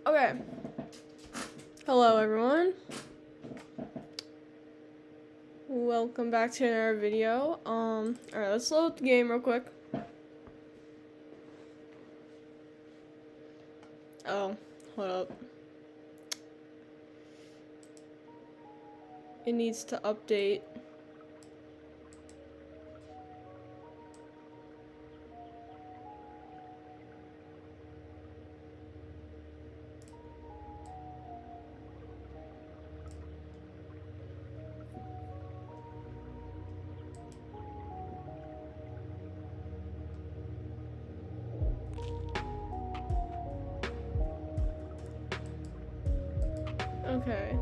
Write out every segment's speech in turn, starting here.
Okay. Hello, everyone. Welcome back to another video. Alright, let's load the game real quick. Oh, hold up. It needs to update. Okay.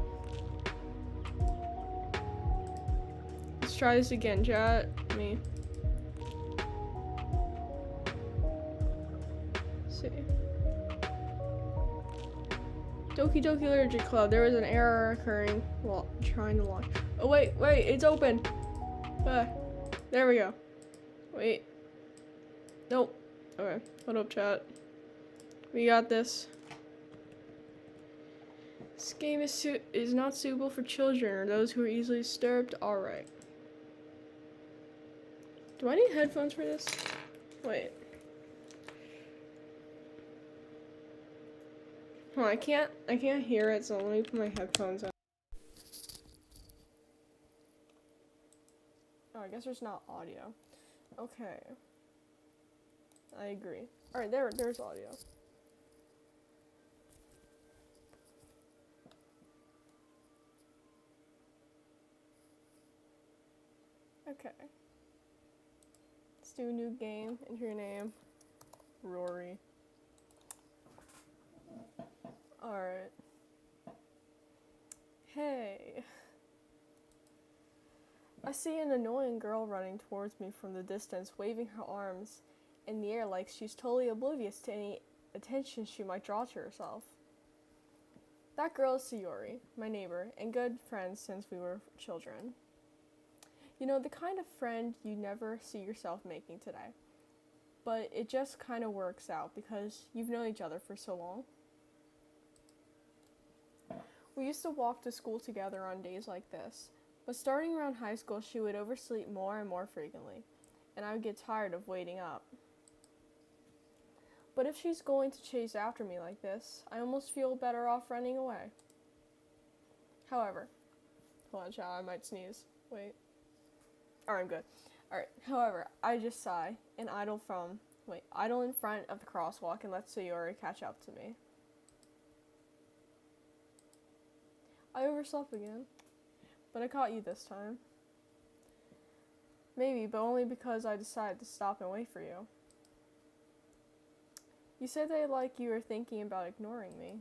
Let's try this again, chat. Me. Let's see. Doki Doki Literature Club. There was an error occurring while trying to launch. Oh, wait, it's open. There we go. Wait. Nope. Okay, hold up, chat. We got this. This game is not suitable for children or those who are easily disturbed. Alright. Do I need headphones for this? Wait. Oh, I can't hear it, so let me put my headphones on. Oh, I guess there's not audio. Okay. I agree. Alright, there's audio. Okay. Let's do a new game. Enter your name. Rory. Alright. Hey. I see an annoying girl running towards me from the distance, waving her arms in the air like she's totally oblivious to any attention she might draw to herself. That girl is Sayori, my neighbor, and good friends since we were children. You know, the kind of friend you never see yourself making today. But it just kind of works out because you've known each other for so long. We used to walk to school together on days like this, but starting around high school she would oversleep more and more frequently, and I would get tired of waiting up. But if she's going to chase after me like this, I almost feel better off running away. However, hold on, child, I might sneeze. Wait. Alright, I'm good. Alright, however, I just sigh and idle in front of the crosswalk and let Sayori catch up to me. I overslept again, but I caught you this time. Maybe, but only because I decided to stop and wait for you. You said that like you were thinking about ignoring me.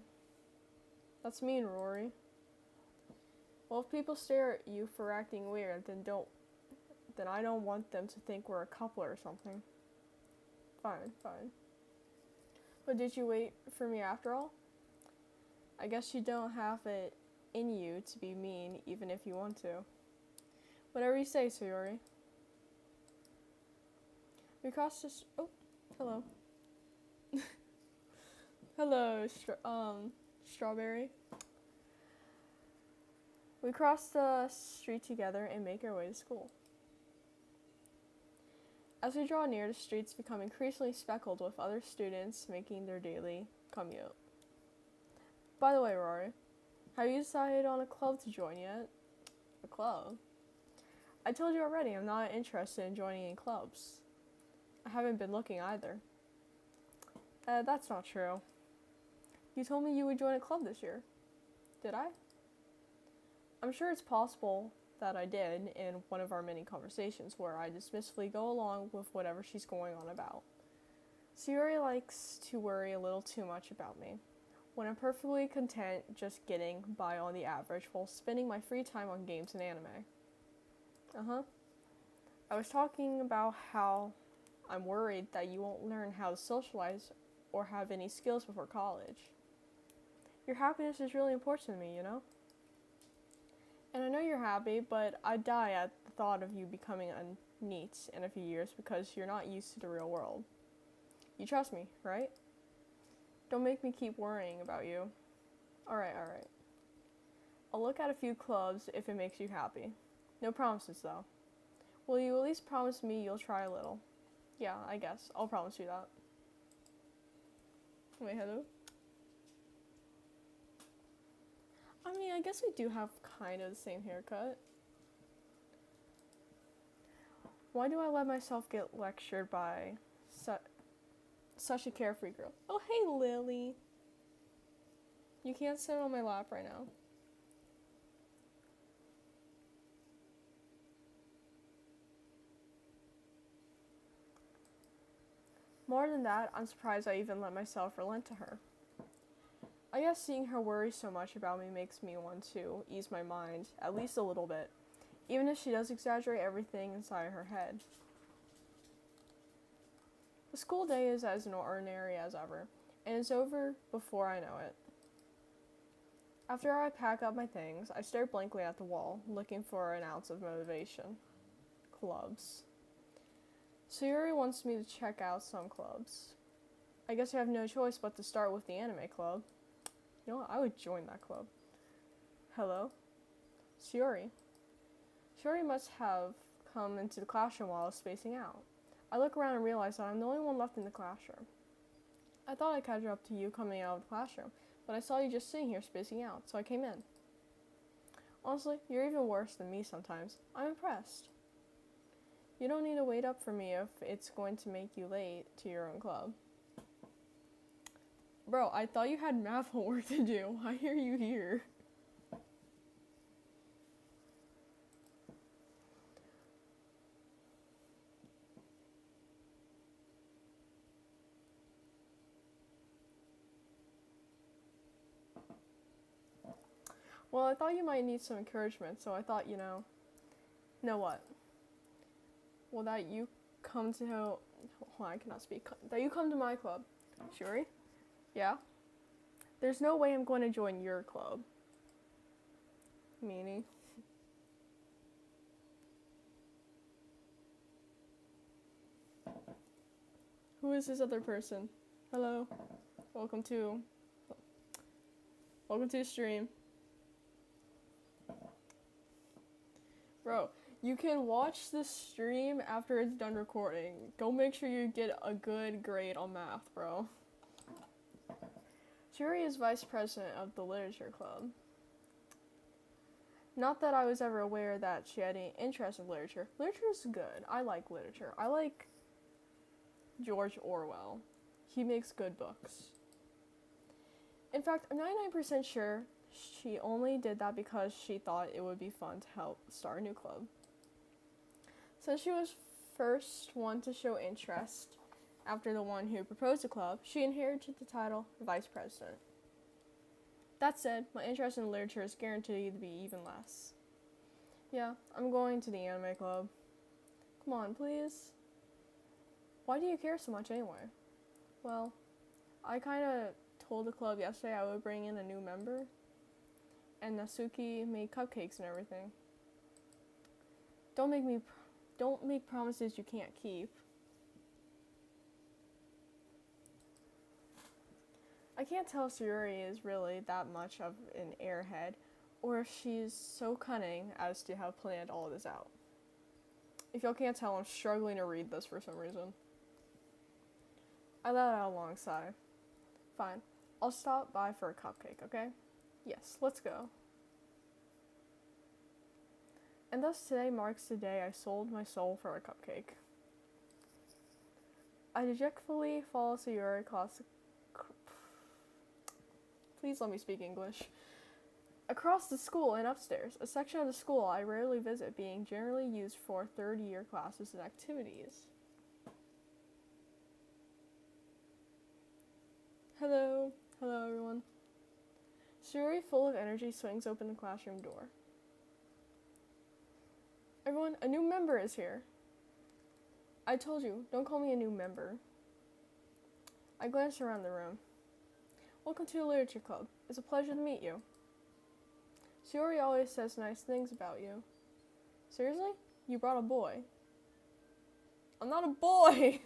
That's mean, Rory. Well, if people stare at you for acting weird, then I don't want them to think we're a couple or something. Fine. But did you wait for me after all? I guess you don't have it in you to be mean even if you want to. Whatever you say, Sayori. We crossed this. Oh, hello. Hello, Strawberry. We cross the street together and make our way to school. As we draw near, the streets become increasingly speckled with other students making their daily commute. By the way, Rory, have you decided on a club to join yet? A club? I told you already I'm not interested in joining any clubs. I haven't been looking either. That's not true. You told me you would join a club this year. Did I? I'm sure it's possible that I did in one of our many conversations where I dismissively go along with whatever she's going on about. Sayori likes to worry a little too much about me, when I'm perfectly content just getting by on the average while spending my free time on games and anime. I was talking about how I'm worried that you won't learn how to socialize or have any skills before college. Your happiness is really important to me, you know? And I know you're happy, but I'd die at the thought of you becoming a NEET in a few years because you're not used to the real world. You trust me, right? Don't make me keep worrying about you. Alright. I'll look at a few clubs if it makes you happy. No promises, though. Will you at least promise me you'll try a little? Yeah, I guess. I'll promise you that. Wait, hello? I mean, I guess we do have kind of the same haircut. Why do I let myself get lectured by such a carefree girl? Oh, hey, Lily. You can't sit on my lap right now. More than that, I'm surprised I even let myself relent to her. I guess seeing her worry so much about me makes me want to ease my mind, at least a little bit, even if she does exaggerate everything inside her head. The school day is as ordinary as ever, and it's over before I know it. After I pack up my things, I stare blankly at the wall, looking for an ounce of motivation. Clubs. Sayuri wants me to check out some clubs. I guess I have no choice but to start with the anime club. You know what? I would join that club. Hello? Sayuri. Sayuri must have come into the classroom while I was spacing out. I look around and realize that I'm the only one left in the classroom. I thought I'd catch up to you coming out of the classroom, but I saw you just sitting here spacing out, so I came in. Honestly, you're even worse than me sometimes. I'm impressed. You don't need to wait up for me if it's going to make you late to your own club. Bro, I thought you had math homework to do. Why are you here? Well, I thought you might need some encouragement, so I thought, know what? Well, that you come to, hold on, I cannot speak. That you come to my club. Shuri? Yeah? There's no way I'm going to join your club. Meanie. Who is this other person? Hello? Welcome to the stream. Bro, you can watch the stream after it's done recording. Go make sure you get a good grade on math, bro. Shuri is vice president of the literature club. Not that I was ever aware that she had any interest in literature. Literature is good. I like literature. I like George Orwell. He makes good books. In fact, I'm 99% sure she only did that because she thought it would be fun to help start a new club. Since she was first one to show interest after the one who proposed the club, she inherited the title vice president. That said, my interest in literature is guaranteed to be even less. Yeah, I'm going to the anime club. Come on, please. Why do you care so much anyway? Well, I kind of told the club yesterday I would bring in a new member, and Natsuki made cupcakes and everything. Don't make promises you can't keep. I can't tell if Sayuri is really that much of an airhead, or if she's so cunning as to have planned all of this out. If y'all can't tell, I'm struggling to read this for some reason. I let out a long sigh. Fine, I'll stop by for a cupcake, okay? Yes, let's go. And thus today marks the day I sold my soul for a cupcake. I dejectfully follow Sayuri across the... Please let me speak English. Across the school and upstairs, a section of the school I rarely visit, being generally used for third-year classes and activities. Hello everyone. Sayuri, full of energy, swings open the classroom door. Everyone, a new member is here. I told you, don't call me a new member. I glanced around the room. Welcome to the literature club. It's a pleasure to meet you. Sayuri always says nice things about you. Seriously? You brought a boy? I'm not a boy!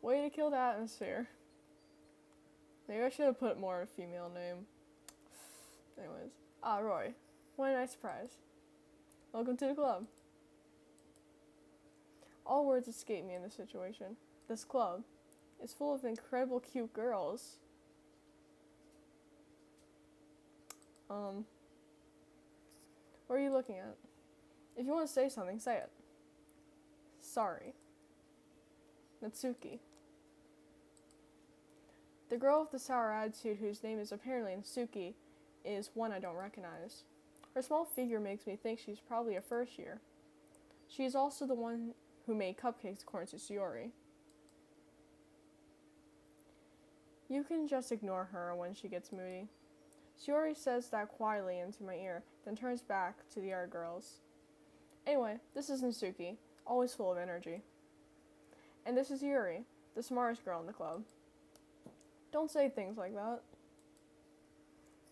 Way to kill the atmosphere. Maybe I should have put more of a female name. Anyways. Roy. What a nice surprise. Welcome to the club. All words escape me in this situation. This club is full of incredible cute girls. What are you looking at? If you want to say something, say it. Sorry. Natsuki. The girl with the sour attitude, whose name is apparently Natsuki, is one I don't recognize. Her small figure makes me think she's probably a first year. She is also the one who made cupcakes according to Sayori. You can just ignore her when she gets moody. Sayori says that quietly into my ear, then turns back to the other girls. Anyway, this is Natsuki, always full of energy. And this is Yuri, the smartest girl in the club. Don't say things like that.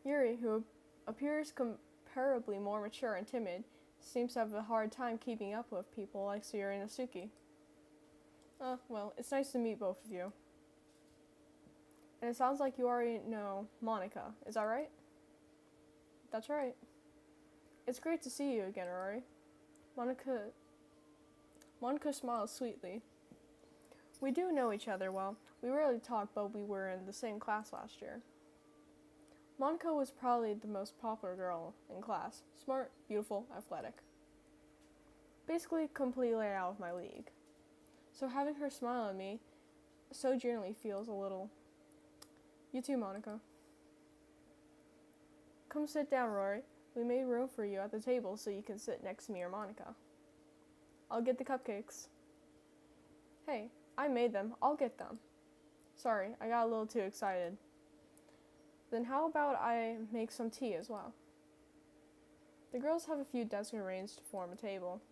Yuri, who appears comparably more mature and timid, seems to have a hard time keeping up with people like Sayori and Natsuki. Well, it's nice to meet both of you. And it sounds like you already know Monica, is that right? That's right. It's great to see you again, Rory. Monica smiles sweetly. We do know each other well. We rarely talk, but we were in the same class last year. Monica was probably the most popular girl in class. Smart, beautiful, athletic. Basically completely out of my league. So having her smile at me so genuinely feels a little... You too, Monica. Come sit down, Rory. We made room for you at the table so you can sit next to me or Monica. I'll get the cupcakes. Hey, I made them. I'll get them. Sorry, I got a little too excited. Then how about I make some tea as well? The girls have a few desks arranged to form a table.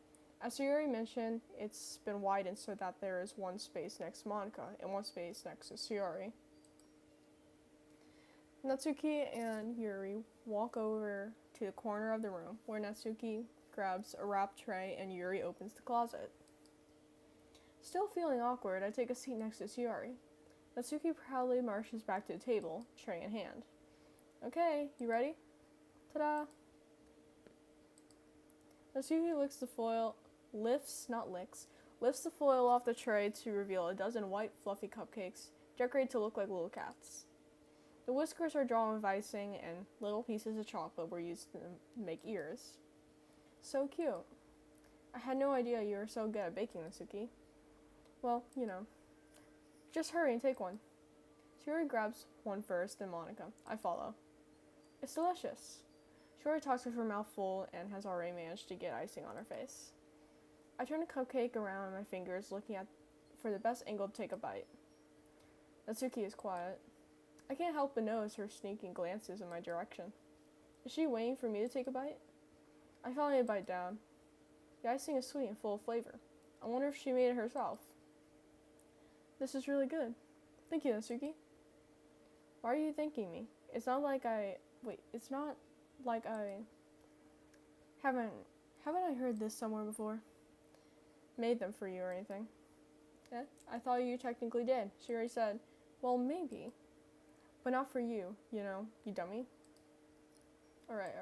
As Sayori mentioned, it's been widened so that there is one space next to Monica and one space next to Sayori. Natsuki and Yuri walk over to the corner of the room, where Natsuki grabs a wrap tray and Yuri opens the closet. Still feeling awkward, I take a seat next to Sayori. Natsuki proudly marches back to the table, tray in hand. Okay, you ready? Ta-da! Natsuki lifts the foil off the tray to reveal a dozen white, fluffy cupcakes, decorated to look like little cats. The whiskers are drawn with icing, and little pieces of chocolate were used to make ears. So cute. I had no idea you were so good at baking, Natsuki. Well, you know. Just hurry and take one. Sayori grabs one first, then Monica. I follow. It's delicious. Sayori talks with her mouth full and has already managed to get icing on her face. I turn the cupcake around in my fingers, looking for the best angle to take a bite. Natsuki is quiet. I can't help but notice her sneaking glances in my direction. Is she waiting for me to take a bite? I finally bite down. The icing is sweet and full of flavor. I wonder if she made it herself. This is really good. Thank you, Natsuki. Why are you thanking me? It's not like I haven't I heard this somewhere before? Made them for you or anything? Yeah, I thought you technically did. She already said, well, maybe. But not for you, you dummy. Alright.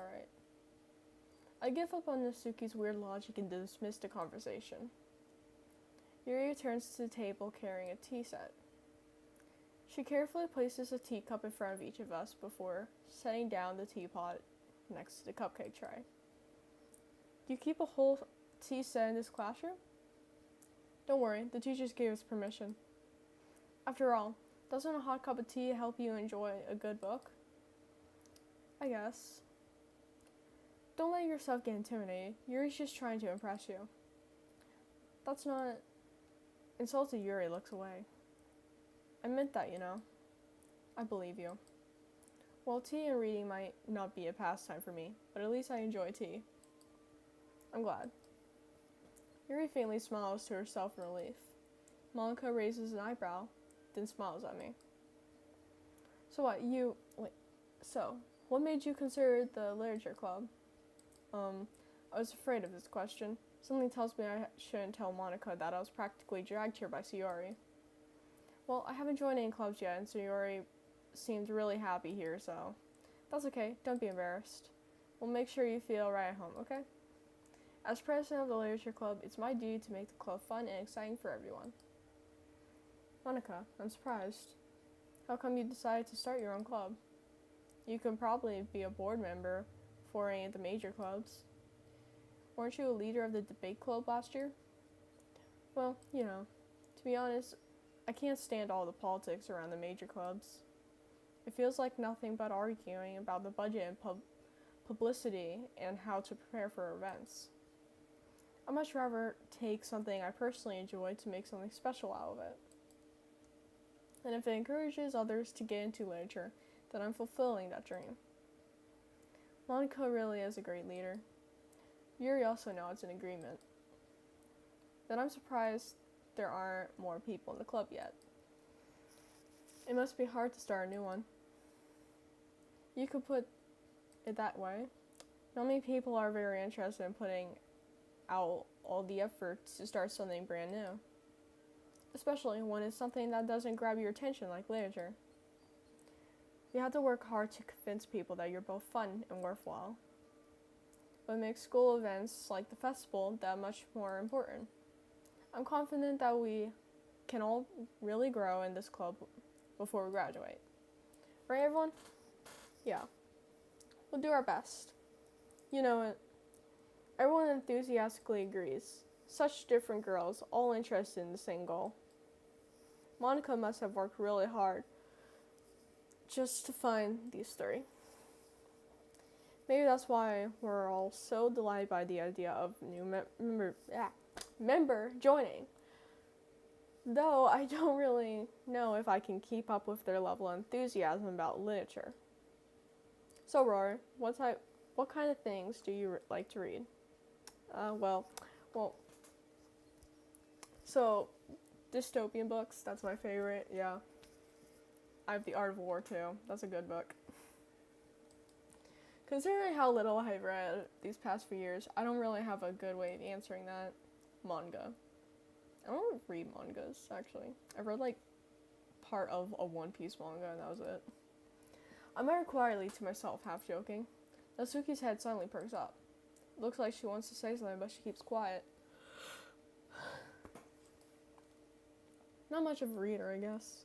I give up on Natsuki's weird logic and dismiss the conversation. Yuri returns to the table carrying a tea set. She carefully places a teacup in front of each of us before setting down the teapot next to the cupcake tray. Do you keep a whole tea set in this classroom? Don't worry, the teachers gave us permission. After all, doesn't a hot cup of tea help you enjoy a good book? I guess. Don't let yourself get intimidated. Yuri's just trying to impress you. That's not... Insulted Yuri looks away. I meant that, I believe you. Well, tea and reading might not be a pastime for me, but at least I enjoy tea. I'm glad. Yuri faintly smiles to herself in relief. Monica raises an eyebrow, then smiles at me. So what made you consider the literature club? I was afraid of this question. Something tells me I shouldn't tell Monica that I was practically dragged here by Sayori. Well, I haven't joined any clubs yet, and Sayori seemed really happy here, so that's okay. Don't be embarrassed. We'll make sure you feel right at home, okay? As president of the Literature Club, it's my duty to make the club fun and exciting for everyone. Monica, I'm surprised. How come you decided to start your own club? You could probably be a board member for any of the major clubs. Weren't you a leader of the debate club last year? Well, to be honest, I can't stand all the politics around the major clubs. It feels like nothing but arguing about the budget and publicity and how to prepare for events. I'd much rather take something I personally enjoy to make something special out of it. And if it encourages others to get into literature, then I'm fulfilling that dream. Monica really is a great leader. Yuri also nods in agreement. Then I'm surprised there aren't more people in the club yet. It must be hard to start a new one. You could put it that way. Not many people are very interested in putting out all the effort to start something brand new, especially when it's something that doesn't grab your attention like literature. You have to work hard to convince people that you're both fun and worthwhile. But it makes school events like the festival that much more important. I'm confident that we can all really grow in this club before we graduate. Right, everyone? Yeah. We'll do our best. You know it. Everyone enthusiastically agrees. Such different girls, all interested in the same goal. Monica must have worked really hard just to find these three. Maybe that's why we're all so delighted by the idea of new member joining. Though I don't really know if I can keep up with their level of enthusiasm about literature. So Rory, what kind of things do you like to read? So dystopian books, that's my favorite, yeah. I have The Art of War too, that's a good book. Considering how little I've read these past few years, I don't really have a good way of answering that. Manga. I don't read mangas, actually. I read part of a One Piece manga and that was it. I mutter quietly to myself, half joking. Natsuki's head suddenly perks up. Looks like she wants to say something, but she keeps quiet. Not much of a reader, I guess.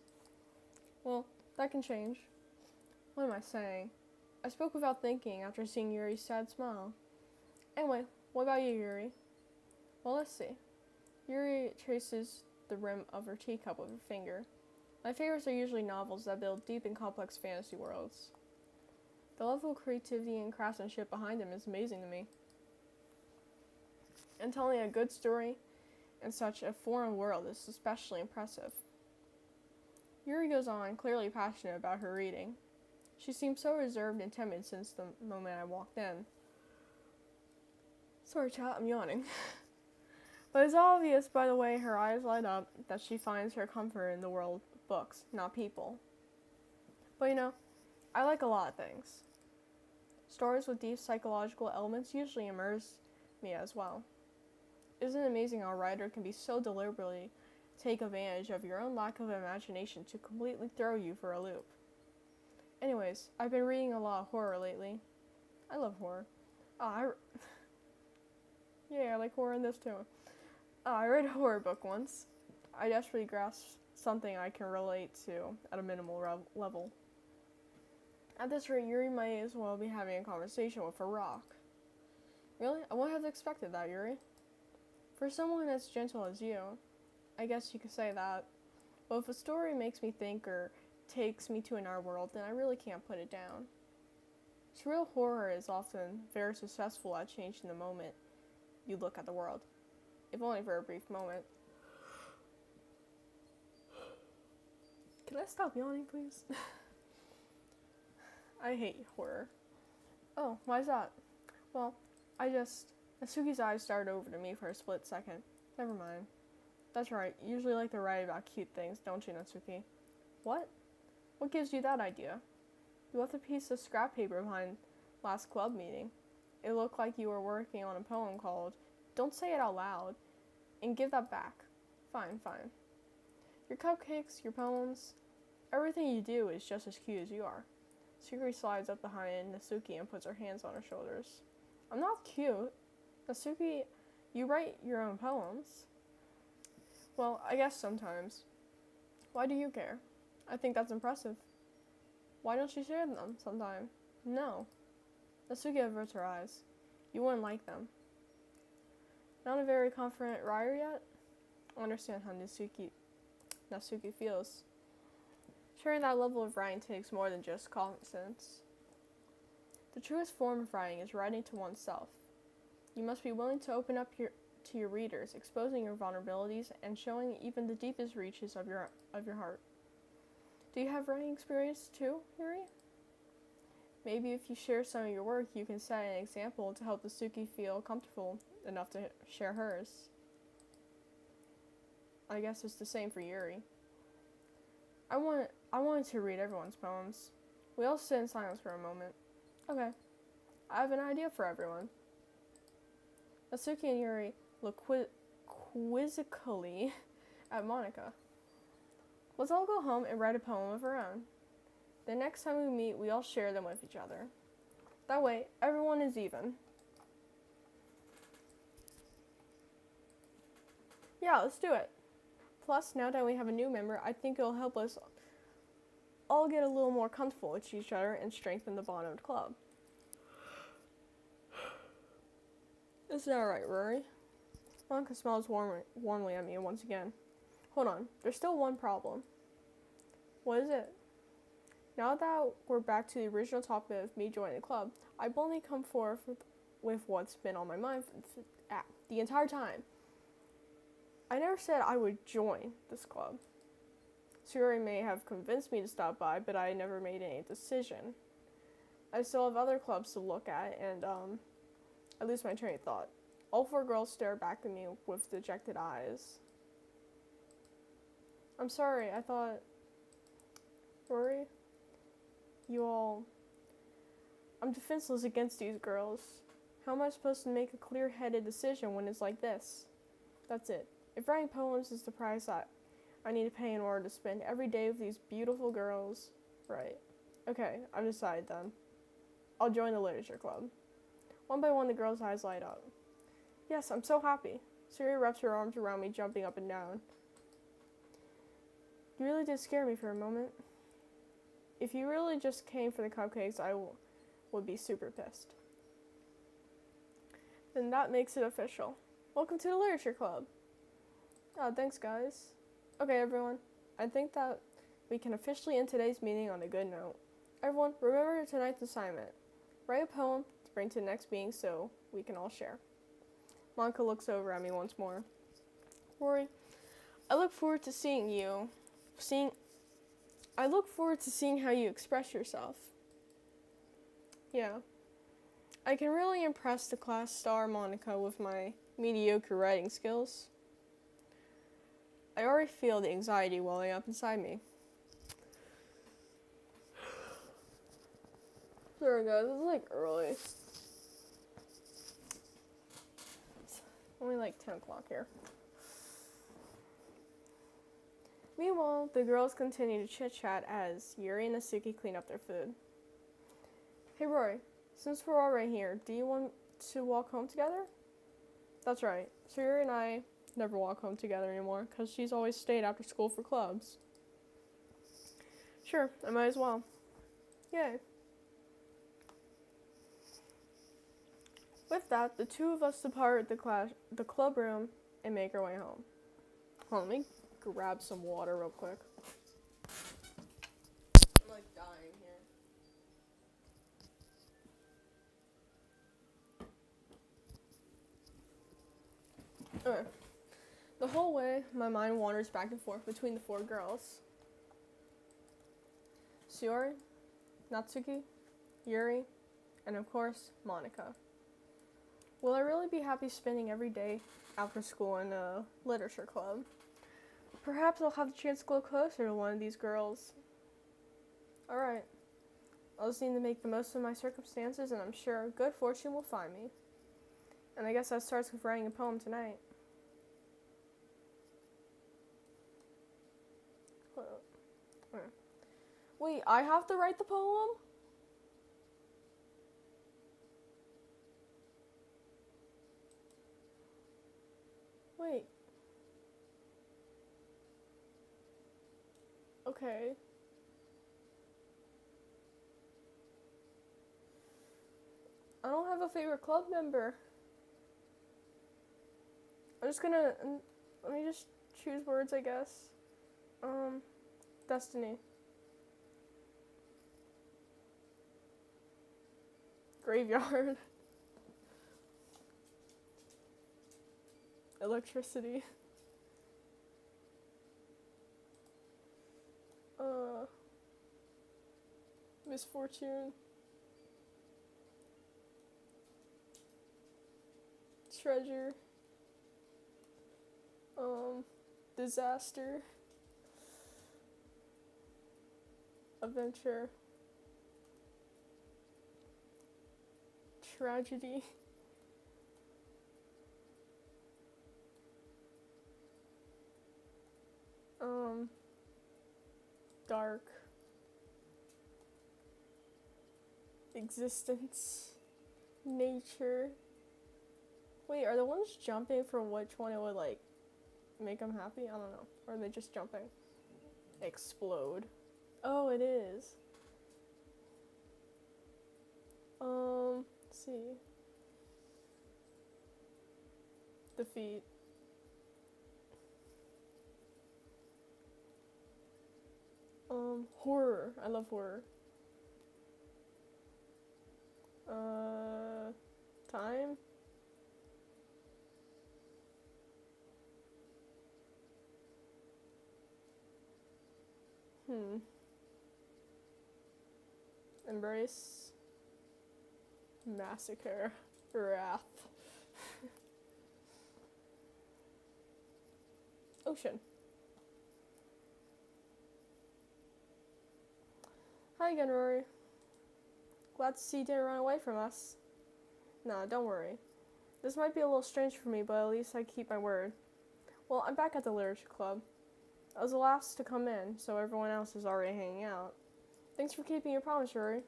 Well, that can change. What am I saying? I spoke without thinking after seeing Yuri's sad smile. Anyway, what about you, Yuri? Well, let's see. Yuri traces the rim of her teacup with her finger. My favorites are usually novels that build deep and complex fantasy worlds. The level of creativity and craftsmanship behind them is amazing to me. And telling a good story in such a foreign world is especially impressive. Yuri goes on, clearly passionate about her reading. She seemed so reserved and timid since the moment I walked in. Sorry, chat, I'm yawning. But it's obvious by the way her eyes light up that she finds her comfort in the world of books, not people. But I like a lot of things. Stories with deep psychological elements usually immerse me as well. Isn't it amazing how a writer can be so deliberately take advantage of your own lack of imagination to completely throw you for a loop? Anyways, I've been reading a lot of horror lately. I love horror. Yeah, I like horror in this too. I read a horror book once. I desperately grasped something I can relate to at a minimal level. At this rate, Yuri might as well be having a conversation with a rock. Really? I wouldn't have expected that, Yuri. For someone as gentle as you, I guess you could say that. But if a story makes me think or takes me to another world, then I really can't put it down. Surreal horror is often very successful at changing the moment you look at the world, if only for a brief moment. Can I stop yawning, please? I hate horror. Oh, why is that? Well, Natsuki's eyes started over to me for a split second. Never mind. That's right, you usually like to write about cute things, don't you, Natsuki? What? What gives you that idea? You left a piece of scrap paper behind last club meeting. It looked like you were working on a poem called Don't Say It Out Loud, and give that back. Fine. Your cupcakes, your poems, Everything you do is just as cute as you are. Suguri slides up behind Natsuki and puts her hands on her shoulders. I'm not cute. Natsuki, you write your own poems. Well, I guess sometimes. Why do you care? I think that's impressive. Why don't you share them sometime? No. Natsuki averts her eyes. You wouldn't like them. Not a very confident writer yet? I understand how Natsuki feels. Sharing that level of writing takes more than just common sense. The truest form of writing is writing to oneself. You must be willing to open up to your readers, exposing your vulnerabilities and showing even the deepest reaches of your heart. Do you have writing experience too, Yuri? Maybe if you share some of your work, you can set an example to help Natsuki feel comfortable enough to share hers. I guess it's the same for Yuri. I wanted to read everyone's poems. We all sit in silence for a moment. Okay, I have an idea for everyone. Natsuki and Yuri look quizzically at Monika. Let's all go home and write a poem of our own. The next time we meet, we all share them with each other. That way, everyone is even. Yeah, let's do it. Plus, now that we have a new member, I think it'll help us all get a little more comfortable with each other and strengthen the bond of the club. Is that right, Rory? Monika smiles warmly at me once again. Hold on, there's still one problem. What is it? Now that we're back to the original topic of me joining the club, I boldly come forth with what's been on my mind the entire time. I never said I would join this club. Suri may have convinced me to stop by, but I never made any decision. I still have other clubs to look at, and I lose my train of thought. All four girls stare back at me with dejected eyes. I'm sorry, I thought... Rory? I'm defenseless against these girls. How am I supposed to make a clear-headed decision when it's like this? That's it. If writing poems is the price I need to pay in order to spend every day with these beautiful girls, right. Okay, I've decided then. I'll join the literature club. One by one, the girls' eyes light up. Yes, I'm so happy. Suri wraps her arms around me, jumping up and down. You really did scare me for a moment. If you really just came for the cupcakes, I would be super pissed. Then that makes it official. Welcome to the literature club. Oh, thanks, guys. Okay, everyone. I think that we can officially end today's meeting on a good note. Everyone, remember tonight's assignment. Write a poem to bring to the next meeting so we can all share. Monika looks over at me once more. Rory, I look forward to seeing how you express yourself. Yeah. I can really impress the class star Monika with my mediocre writing skills. I already feel the anxiety welling up inside me. Sorry guys, it's like early. It's only like 10 o'clock here. Meanwhile, the girls continue to chit-chat as Yuri and Natsuki clean up their food. Hey Rory, since we're already here, do you want to walk home together? That's right. So Yuri and I never walk home together anymore because she's always stayed after school for clubs. Sure, I might as well. Yay. With that, the two of us depart the club room and make our way home. Hold on, let me grab some water real quick. I'm like dying here. Okay. The whole way, my mind wanders back and forth between the four girls. Shiori, Natsuki, Yuri, and of course, Monika. Will I really be happy spending every day after school in a literature club? Perhaps I'll have the chance to go closer to one of these girls. Alright. I'll just need to make the most of my circumstances, and I'm sure good fortune will find me. And I guess that starts with writing a poem tonight. Okay. Wait, I have to write the poem? Wait. Okay. I don't have a favorite club member. I'm just gonna, let me just choose words, I guess. Destiny. Graveyard. Electricity. Misfortune. Treasure. Disaster. Adventure. Tragedy. Dark. Existence. Nature. Wait, are the ones jumping for which one it would, like, make them happy? I don't know. Or are they just jumping? Explode. Oh, it is. Let's see. Defeat. Horror. I love horror. Time. Embrace. Massacre. Wrath. Ocean. Hi again, Rory. Glad to see you didn't run away from us. Nah, don't worry. This might be a little strange for me, but at least I keep my word. Well, I'm back at the literature club. I was the last to come in, so everyone else is already hanging out. Thanks for keeping your promise, Rory.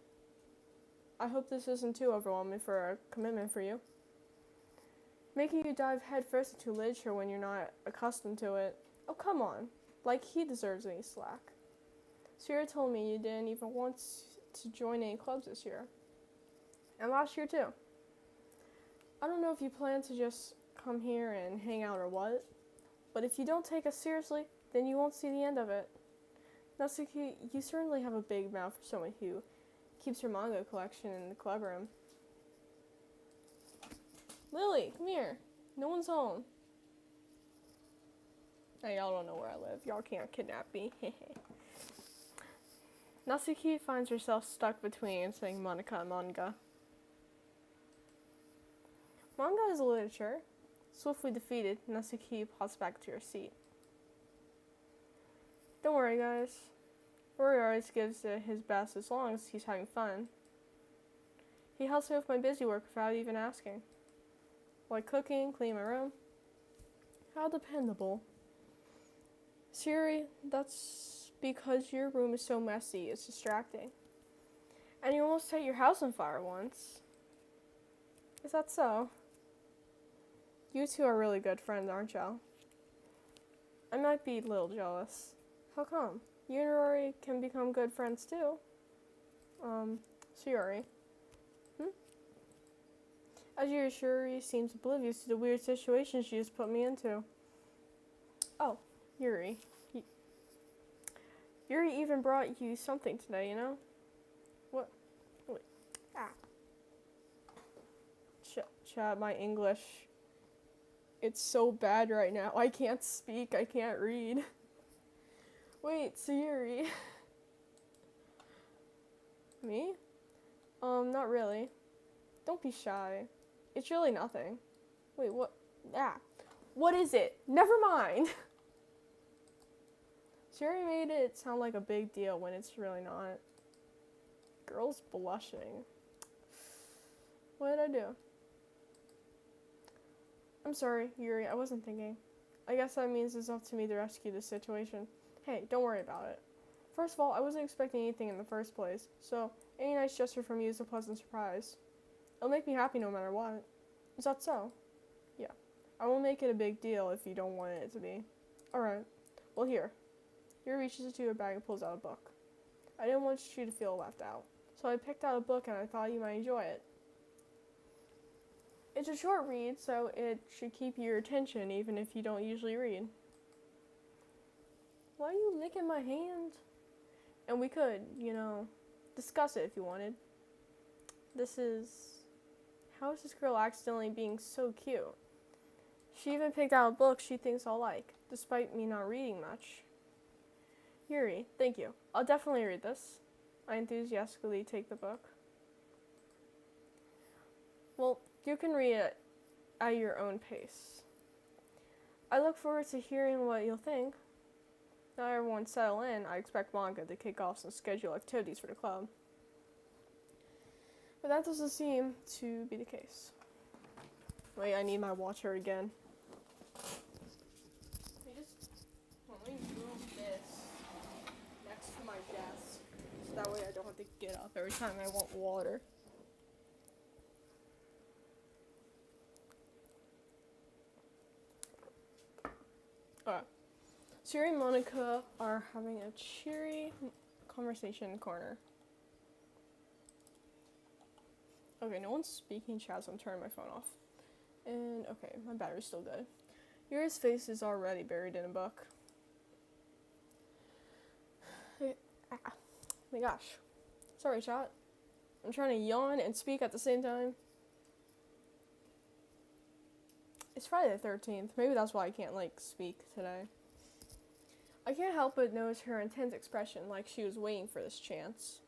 I hope this isn't too overwhelming for a commitment for you. Making you dive headfirst into literature when you're not accustomed to it. Oh, come on. Like he deserves any slack. Sierra told me you didn't even want to join any clubs this year. And last year, too. I don't know if you plan to just come here and hang out or what, but if you don't take us seriously, then you won't see the end of it. Natsuki, you certainly have a big mouth for someone who keeps her manga collection in the club room. Lily, come here. No one's home. Now y'all don't know where I live. Y'all can't kidnap me. Natsuki finds herself stuck between saying Monica and manga. Manga is literature. Swiftly defeated, Natsuki pops back to her seat. Don't worry, guys. Rory always gives it his best as long as he's having fun. He helps me with my busy work without even asking. Like cooking, cleaning my room. How dependable. Siri, that's because your room is so messy, it's distracting. And you almost set your house on fire once. Is that so? You two are really good friends, aren't y'all? I might be a little jealous. How come? You and Rory can become good friends too. Shiori. As you Shiori seems oblivious to the weird situation she just put me into. Oh, Yuri. Yuri even brought you something today, you know? What? Wait. Ah. Chat, my English. It's so bad right now. I can't speak. I can't read. Wait, Sayuri. Me? Not really. Don't be shy. It's really nothing. Wait, what? Ah. What is it? Never mind. Sayuri made it sound like a big deal when it's really not. Girl's blushing. What did I do? I'm sorry, Yuri, I wasn't thinking. I guess that means it's up to me to rescue this situation. Hey, don't worry about it. First of all, I wasn't expecting anything in the first place, so any nice gesture from you is a pleasant surprise. It'll make me happy no matter what. Is that so? Yeah. I won't make it a big deal if you don't want it to be. Alright. Well, here. Yuri reaches into her bag and pulls out a book. I didn't want you to feel left out, so I picked out a book and I thought you might enjoy it. It's a short read, so it should keep your attention even if you don't usually read. Why are you licking my hand? And we could, discuss it if you wanted. How is this girl accidentally being so cute? She even picked out a book she thinks I'll like, despite me not reading much. Yuri, thank you. I'll definitely read this. I enthusiastically take the book. Well, you can read it at your own pace. I look forward to hearing what you'll think. Now everyone's settled in, I expect manga to kick off some scheduled activities for the club. But that doesn't seem to be the case. Wait, I need my watcher again. Let me move this next to my desk, so that way I don't have to get up every time I want water. Alright. Siri and Monica are having a cheery conversation in the corner. Okay, no one's speaking chat, so I'm turning my phone off. And, okay, my battery's still dead. Yuri's face is already buried in a book. My gosh. Sorry, chat. I'm trying to yawn and speak at the same time. It's Friday the 13th. Maybe that's why I can't, speak today. I can't help but notice her intense expression, like she was waiting for this chance.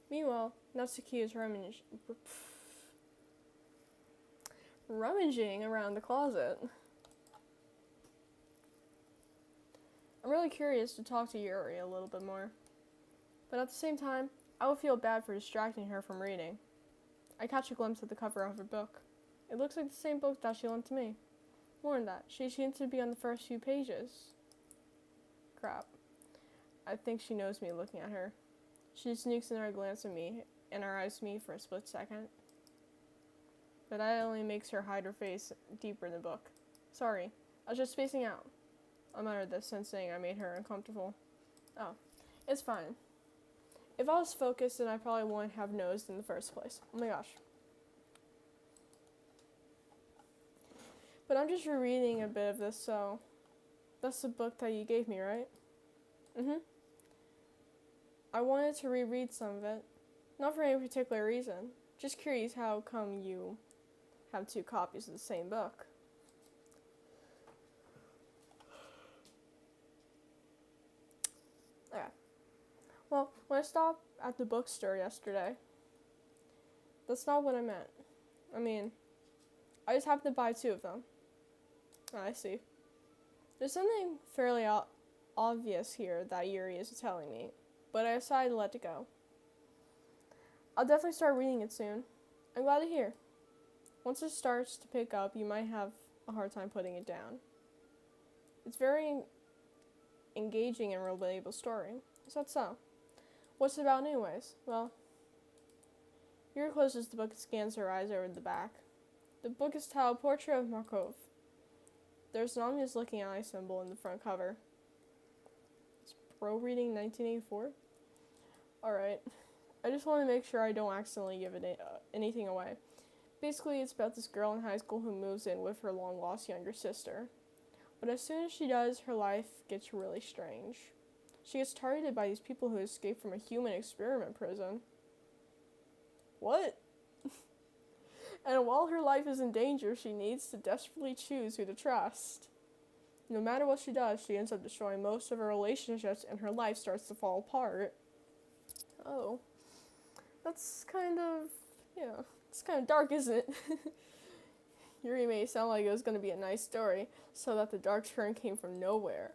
Meanwhile, Natsuki is rummaging around the closet. I'm really curious to talk to Yuri a little bit more. But at the same time, I would feel bad for distracting her from reading. I catch a glimpse of the cover of her book. It looks like the same book that she lent to me. More than that, she seems to be on the first few pages. Crap. I think she knows me looking at her. She sneaks another glance at me, and her eyes meet for a split second. But that only makes her hide her face deeper in the book. Sorry, I was just spacing out. I muttered this, sensing I made her uncomfortable. Oh, it's fine. If I was focused, then I probably wouldn't have nosed in the first place. Oh my gosh. But I'm just rereading a bit of this, so that's the book that you gave me, right? Mm-hmm. I wanted to reread some of it. Not for any particular reason. Just curious how come you have 2 copies of the same book. Okay. Well, when I stopped at the bookstore yesterday, that's not what I meant. I mean, I just happened to buy 2 of them. Oh, I see. There's something fairly obvious here that Yuri is telling me, but I decided to let it go. I'll definitely start reading it soon. I'm glad to hear. Once it starts to pick up, you might have a hard time putting it down. It's very engaging and relatable story. Is that so? What's it about anyways? Well, Yuri closes the book and scans her eyes over the back. The book is titled Portrait of Markov. There's an ominous looking eye symbol in the front cover. Is Pro reading 1984? Alright. I just want to make sure I don't accidentally give anything away. Basically, it's about this girl in high school who moves in with her long-lost younger sister. But as soon as she does, her life gets really strange. She gets targeted by these people who escaped from a human experiment prison. What? And while her life is in danger, she needs to desperately choose who to trust. No matter what she does, she ends up destroying most of her relationships and her life starts to fall apart. Oh. That's kind of, it's kind of dark, isn't it? Yuri made it sound like it was going to be a nice story, so that the dark turn came from nowhere.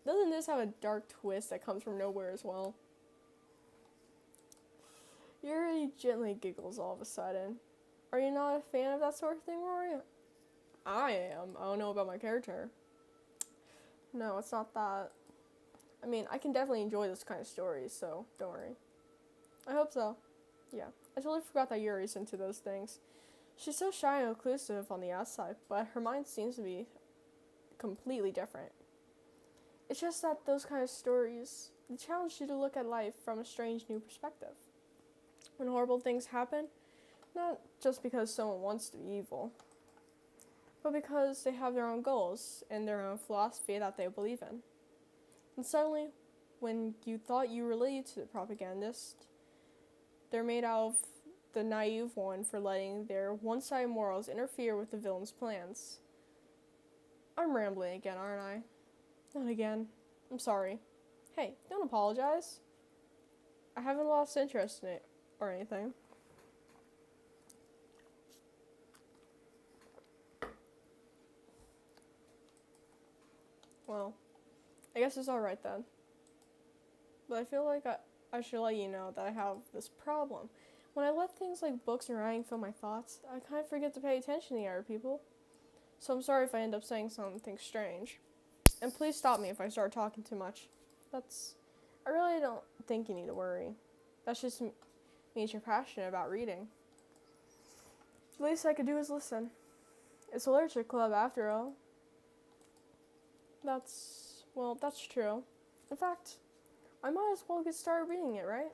Doesn't this have a dark twist that comes from nowhere as well? Yuri gently giggles all of a sudden. Are you not a fan of that sort of thing, Rory? I am. I don't know about my character. No, it's not that. I mean, I can definitely enjoy this kind of stories, so don't worry. I hope so. Yeah, I totally forgot that Yuri's into those things. She's so shy and reclusive on the outside, but her mind seems to be completely different. It's just that those kind of stories, they challenge you to look at life from a strange new perspective. When horrible things happen, not just because someone wants to be evil, but because they have their own goals and their own philosophy that they believe in. And suddenly, when you thought you related to the propagandist, they're made out of the naive one for letting their one-sided morals interfere with the villain's plans. I'm rambling again, aren't I? Not again. I'm sorry. Hey, don't apologize. I haven't lost interest in it or anything. Well, I guess it's alright then. But I feel like I should let you know that I have this problem. When I let things like books and writing fill my thoughts, I kind of forget to pay attention to the other people. So I'm sorry if I end up saying something strange. And please stop me if I start talking too much. I really don't think you need to worry. That just means you're passionate about reading. The least I could do is listen. It's a literature club after all. That's true. In fact, I might as well get started reading it, right?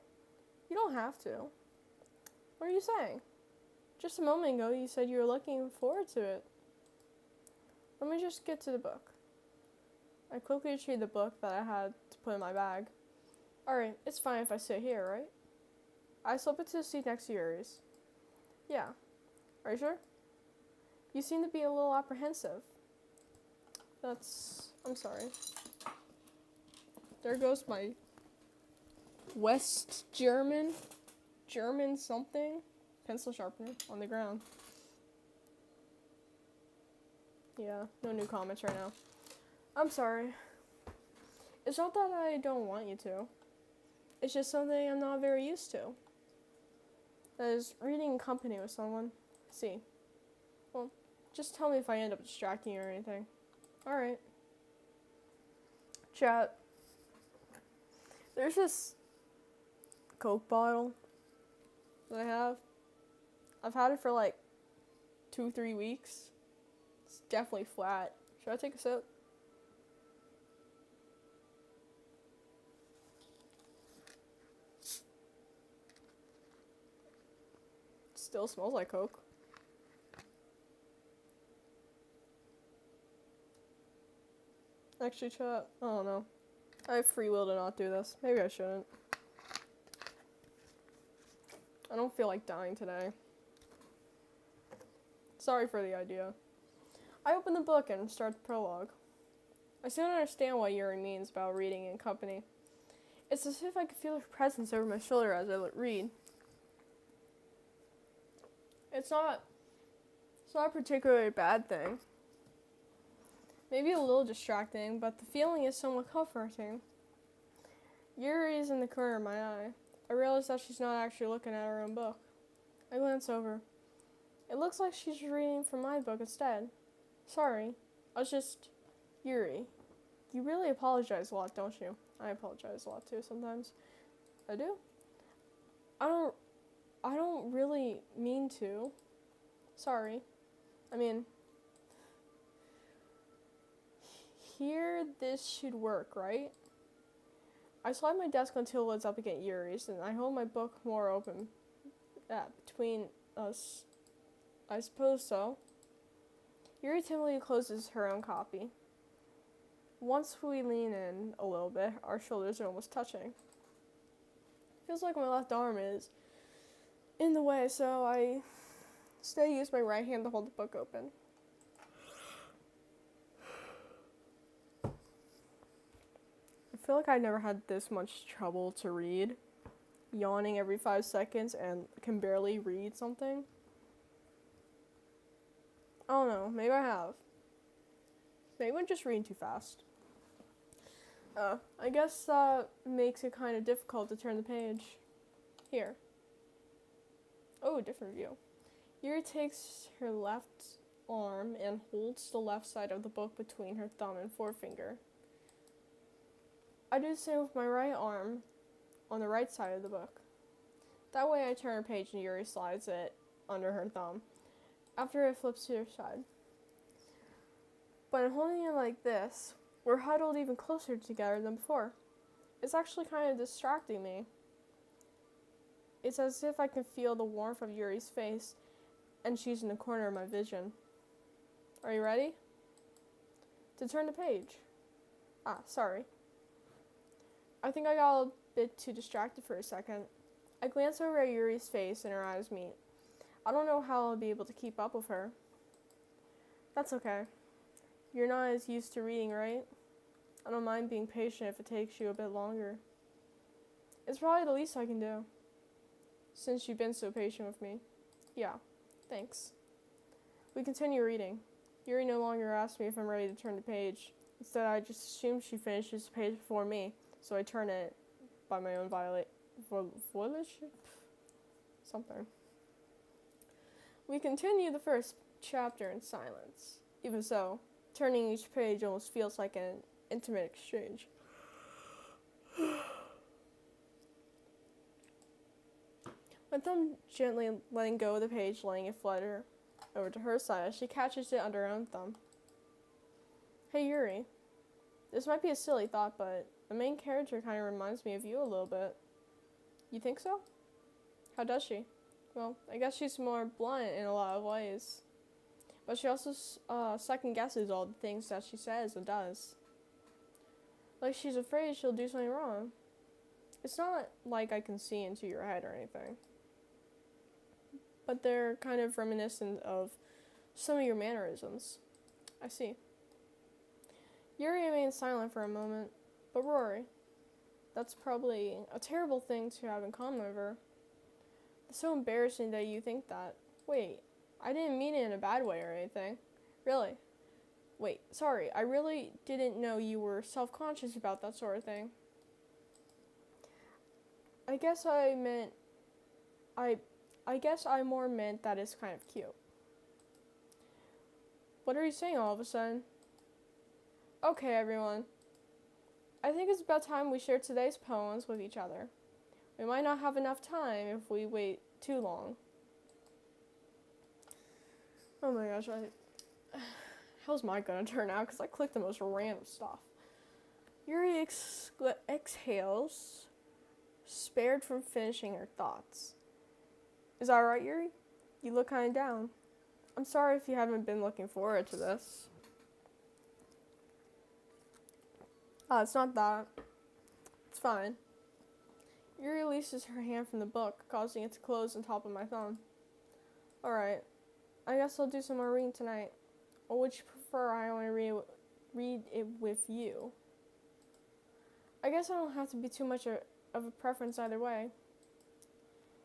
You don't have to. What are you saying? Just a moment ago you said you were looking forward to it. Let me just get to the book. I quickly retrieved the book that I had to put in my bag. Alright, it's fine if I sit here, right? I slip into the seat next to yours. Yeah. Are you sure? You seem to be a little apprehensive. I'm sorry. There goes my West German something pencil sharpener on the ground. Yeah, no new comments right now. I'm sorry. It's not that I don't want you to. It's just something I'm not very used to. That is, reading in company with someone. See. Well, just tell me if I end up distracting you or anything. Alright. Chat. There's this Coke bottle that I have. I've had it for like 2-3 weeks. It's definitely flat. Should I take a sip? Still smells like Coke. Actually, chat, I don't know. I have free will to not do this. Maybe I shouldn't. I don't feel like dying today. Sorry for the idea. I open the book and start the prologue. I soon understand what Yuri means about reading in company. It's as if I could feel her presence over my shoulder as I read. It's not a particularly bad thing. Maybe a little distracting, but the feeling is somewhat comforting. Yuri is in the corner of my eye. I realize that she's not actually looking at her own book. I glance over. It looks like she's reading from my book instead. Sorry, I was just... Yuri, you really apologize a lot, don't you? I apologize a lot too sometimes. I do? I don't really mean to. Sorry. I mean... Here, this should work, right? I slide my desk until it's up against Yuri's, and I hold my book more open. Between us. I suppose so. Yuri timidly closes her own copy. Once we lean in a little bit, our shoulders are almost touching. Feels like my left arm is in the way, so I instead use my right hand to hold the book open. I feel like I never had this much trouble to read. Yawning every 5 seconds and can barely read something. I don't know, maybe I have. Maybe I'm just reading too fast. I guess that makes it kind of difficult to turn the page. Here. Oh, different view. Yuri takes her left arm and holds the left side of the book between her thumb and forefinger. I do the same with my right arm on the right side of the book. That way I turn a page and Yuri slides it under her thumb after it flips to her side. But in holding it like this, we're huddled even closer together than before. It's actually kind of distracting me. It's as if I can feel the warmth of Yuri's face, and she's in the corner of my vision. Are you ready? To turn the page. Sorry. I think I got a bit too distracted for a second. I glance over at Yuri's face and her eyes meet. I don't know how I'll be able to keep up with her. That's okay. You're not as used to reading, right? I don't mind being patient if it takes you a bit longer. It's probably the least I can do, since you've been so patient with me. Yeah, thanks. We continue reading. Yuri no longer asks me if I'm ready to turn the page. Instead, I just assume she finishes the page before me, so I turn it by my own volition? Something. We continue the first chapter in silence. Even so, turning each page almost feels like an intimate exchange. My thumb gently letting go of the page, letting it flutter over to her side as she catches it under her own thumb. Hey Yuri, this might be a silly thought, but the main character kind of reminds me of you a little bit. You think so? How does she? Well, I guess she's more blunt in a lot of ways. But she also second guesses all the things that she says and does. Like she's afraid she'll do something wrong. It's not like I can see into your head or anything. But they're kind of reminiscent of some of your mannerisms. I see. Yuri remains silent for a moment. But Rory, that's probably a terrible thing to have in common with her. It's so embarrassing that you think that. Wait, I didn't mean it in a bad way or anything. Really? Wait, sorry, I really didn't know you were self-conscious about that sort of thing. I guess I more meant that it's kind of cute. What are you saying all of a sudden? Okay, everyone. I think it's about time we share today's poems with each other. We might not have enough time if we wait too long. Oh my gosh, how's mine gonna turn out? Because I clicked the most random stuff. Yuri exhales, spared from finishing her thoughts. Is that right, Yuri? You look kind of down. I'm sorry if you haven't been looking forward to this. It's not that. It's fine. Yuri releases her hand from the book, causing it to close on top of my thumb. Alright, I guess I'll do some more reading tonight. Or would you prefer I only read it with you? I guess I don't have to be too much of a preference either way.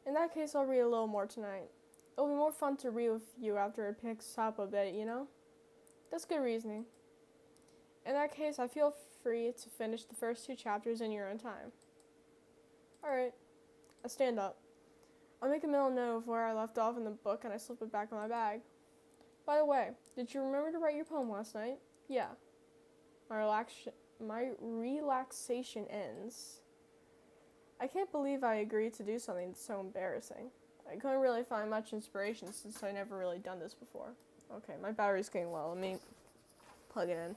In that case, I'll read a little more tonight. It'll be more fun to read with you after it picks up a bit, you know? That's good reasoning. In that case, I feel free to finish the first 2 chapters in your own time. Alright, I stand up. I'll make a mental note of where I left off in the book and I slip it back in my bag. By the way, did you remember to write your poem last night? Yeah. My relaxation ends. I can't believe I agreed to do something that's so embarrassing. I couldn't really find much inspiration since I never really done this before. Okay, my battery's getting low. Let me plug it in.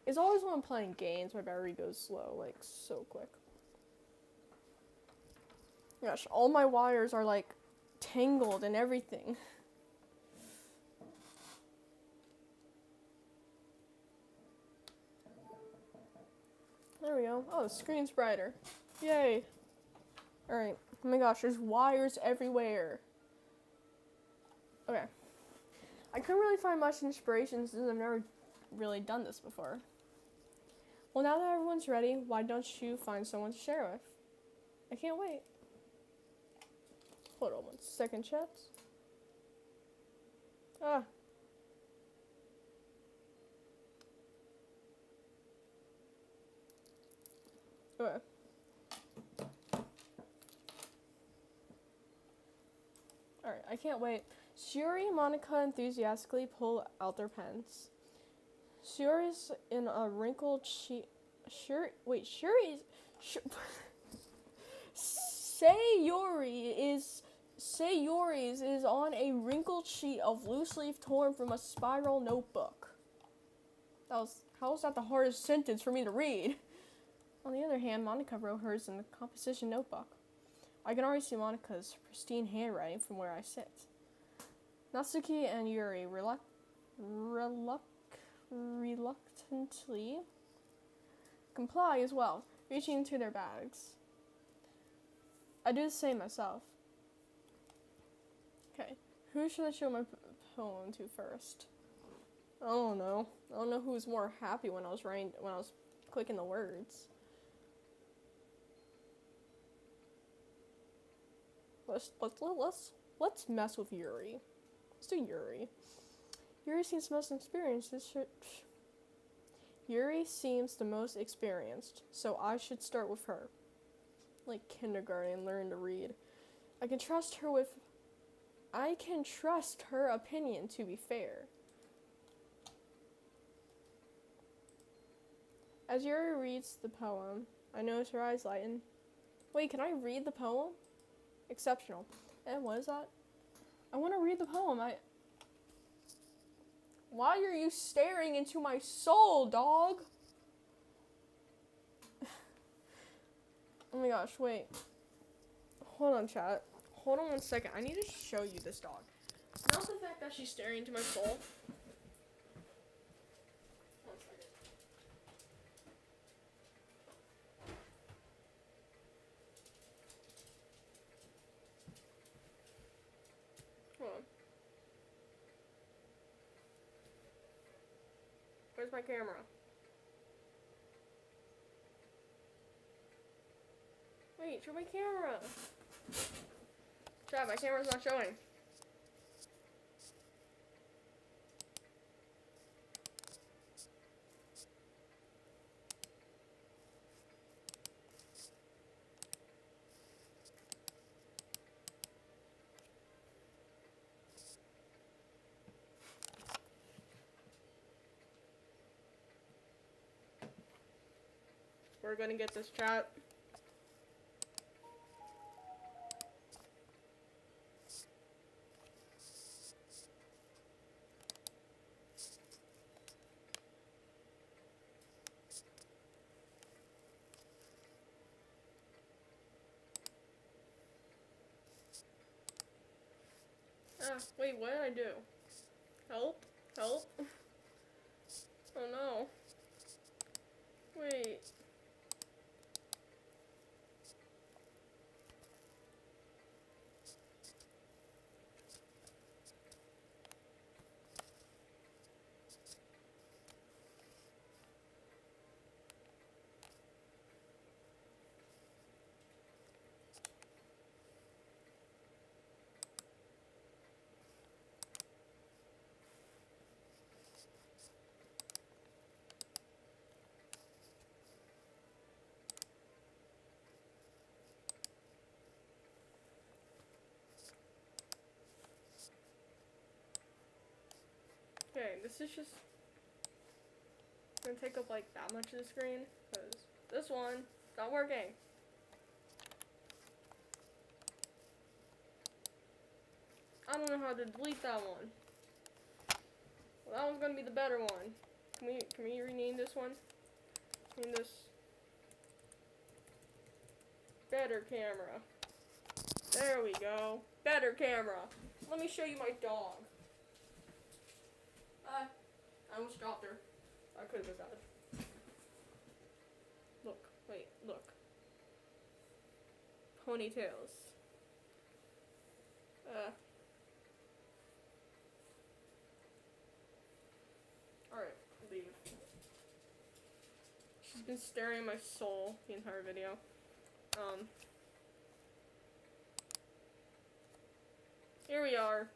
It's always when I'm playing games, my battery goes slow, like so quick. Gosh, all my wires are like tangled and everything. There we go. Oh, the screen's brighter. Yay. Alright. Oh my gosh, there's wires everywhere. Okay. I couldn't really find much inspiration since I've never really done this before. Well, now that everyone's ready, why don't you find someone to share with? I can't wait. Hold on 1 second, chat. Okay. Alright, I can't wait. Shuri and Monica enthusiastically pull out their pens. Shuri's in a wrinkled Shuri's Sayori's is on a wrinkled sheet of loose leaf torn from a spiral notebook. How was that the hardest sentence for me to read? On the other hand, Monica wrote hers in the composition notebook. I can already see Monica's pristine handwriting from where I sit. Natsuki and Yuri reluctantly comply as well, reaching into their bags. I do the same myself. Okay, who should I show my poem to first? I don't know. I don't know who was more happy when I was clicking the words. Let's mess with Yuri. Let's do Yuri. Yuri seems the most experienced, so I should start with her. Like kindergarten and learn to read. I can trust her opinion to be fair. As Yuri reads the poem, I notice her eyes lighten. Wait, can I read the poem? Exceptional. And what is that? I want to read the poem. Why are you staring into my soul, dog? Oh my gosh, wait. Hold on, chat. Hold on 1 second. I need to show you this dog. Not the fact that she's staring into my soul. 1 second. Hold on. Where's my camera? Wait, show my camera. Chat, my camera's not showing. We're gonna get this, chat. Wait, what did I do? Help? Help? Oh no. Wait. Okay, this is just gonna take up like that much of the screen, because this one's not working. I don't know how to delete that one. Well, that one's gonna be the better one. Can we rename this one? Name this Better Camera. There we go. Better Camera. Let me show you my dog. I almost dropped her. I could have been better. Look, wait, look. Ponytails. Alright, leave. She's been staring at my soul the entire video. Here we are.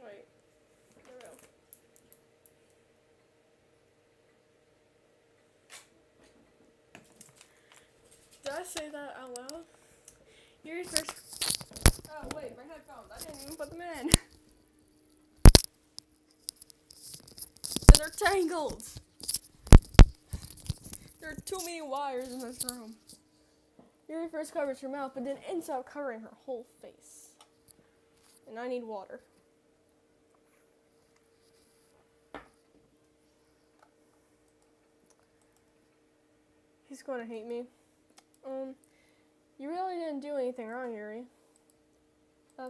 Wait. There we go. Did I say that out loud? Here's first. Oh wait, my headphones. I didn't even put them in. and they're tangled. There are too many wires in this room. Yuri first covers her mouth, but then ends up covering her whole face. And I need water. He's going to hate me. You really didn't do anything wrong, Yuri. I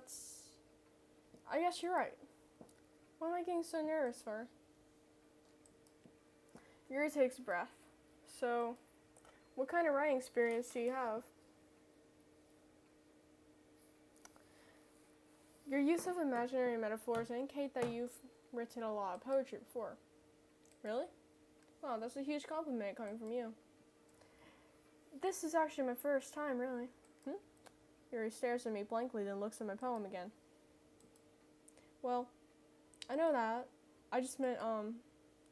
guess you're right. What am I getting so nervous for? Yuri takes a breath. So, what kind of writing experience do you have? Your use of imaginary metaphors indicate that you've written a lot of poetry before. Really? Wow, that's a huge compliment coming from you. This is actually my first time, really. Yuri stares at me blankly, then looks at my poem again. Well, I know that. I just meant,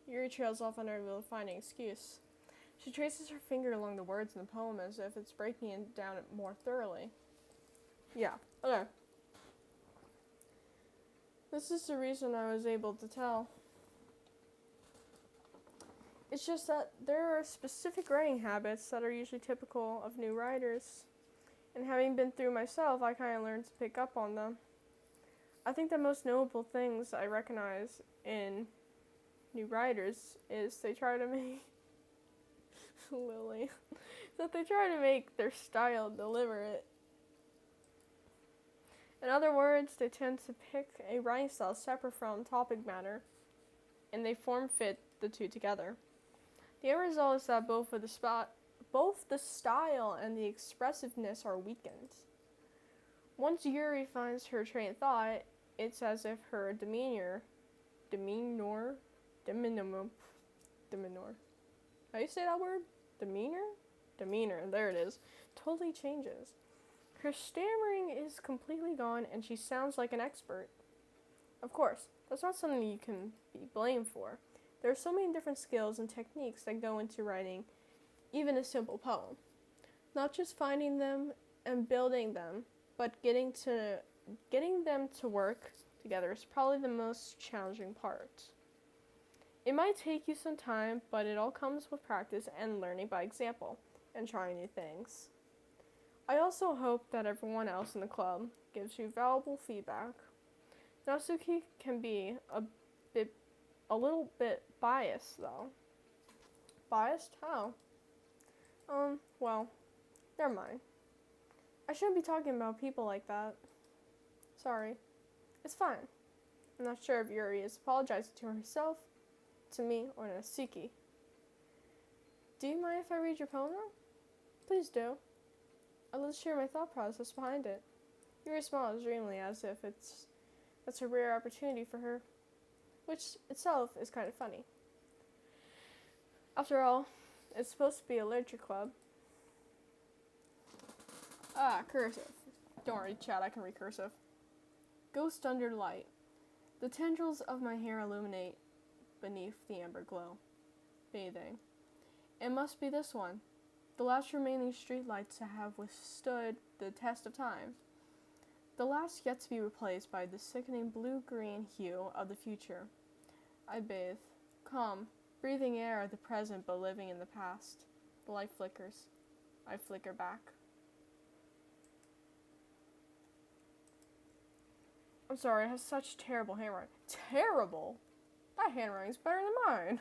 Yuri trails off unable to find an excuse. She traces her finger along the words in the poem as if it's breaking it down more thoroughly. Yeah, okay. This is the reason I was able to tell. It's just that there are specific writing habits that are usually typical of new writers. And having been through myself, I kind of learned to pick up on them. I think the most notable things I recognize in new writers is they try to make Lily that they try to make their style deliberate. In other words, they tend to pick a writing style separate from topic matter, and they form fit the two together. The end result is that both the style and the expressiveness are weakened. Once Yuri finds her train of thought, it's as if her demeanor, how do you say that word? Demeanor, there it is, totally changes. Her stammering is completely gone, and she sounds like an expert. Of course, that's not something you can be blamed for. There are so many different skills and techniques that go into writing even a simple poem. Not just finding them and building them, but getting them to work together is probably the most challenging part. It might take you some time, but it all comes with practice and learning by example and trying new things. I also hope that everyone else in the club gives you valuable feedback. Natsuki can be a little bit biased, though. Biased? How? Well, never mind. I shouldn't be talking about people like that. Sorry. It's fine. I'm not sure if Yuri is apologizing to herself, to me, or Natsuki. Do you mind if I read your poem now? Please do. I'd love to share my thought process behind it. Yuri smiles dreamily as if that's a rare opportunity for her, which itself is kind of funny. After all, it's supposed to be a literature club. Cursive. Don't worry, chat, I can read cursive. Ghost under light. The tendrils of my hair illuminate beneath the amber glow. Bathing. It must be this one. The last remaining streetlights to have withstood the test of time. The last yet to be replaced by the sickening blue-green hue of the future. I bathe. Calm. Breathing air of the present but living in the past. The light flickers. I flicker back. I'm sorry, it has such terrible handwriting. Terrible? That handwriting's better than mine.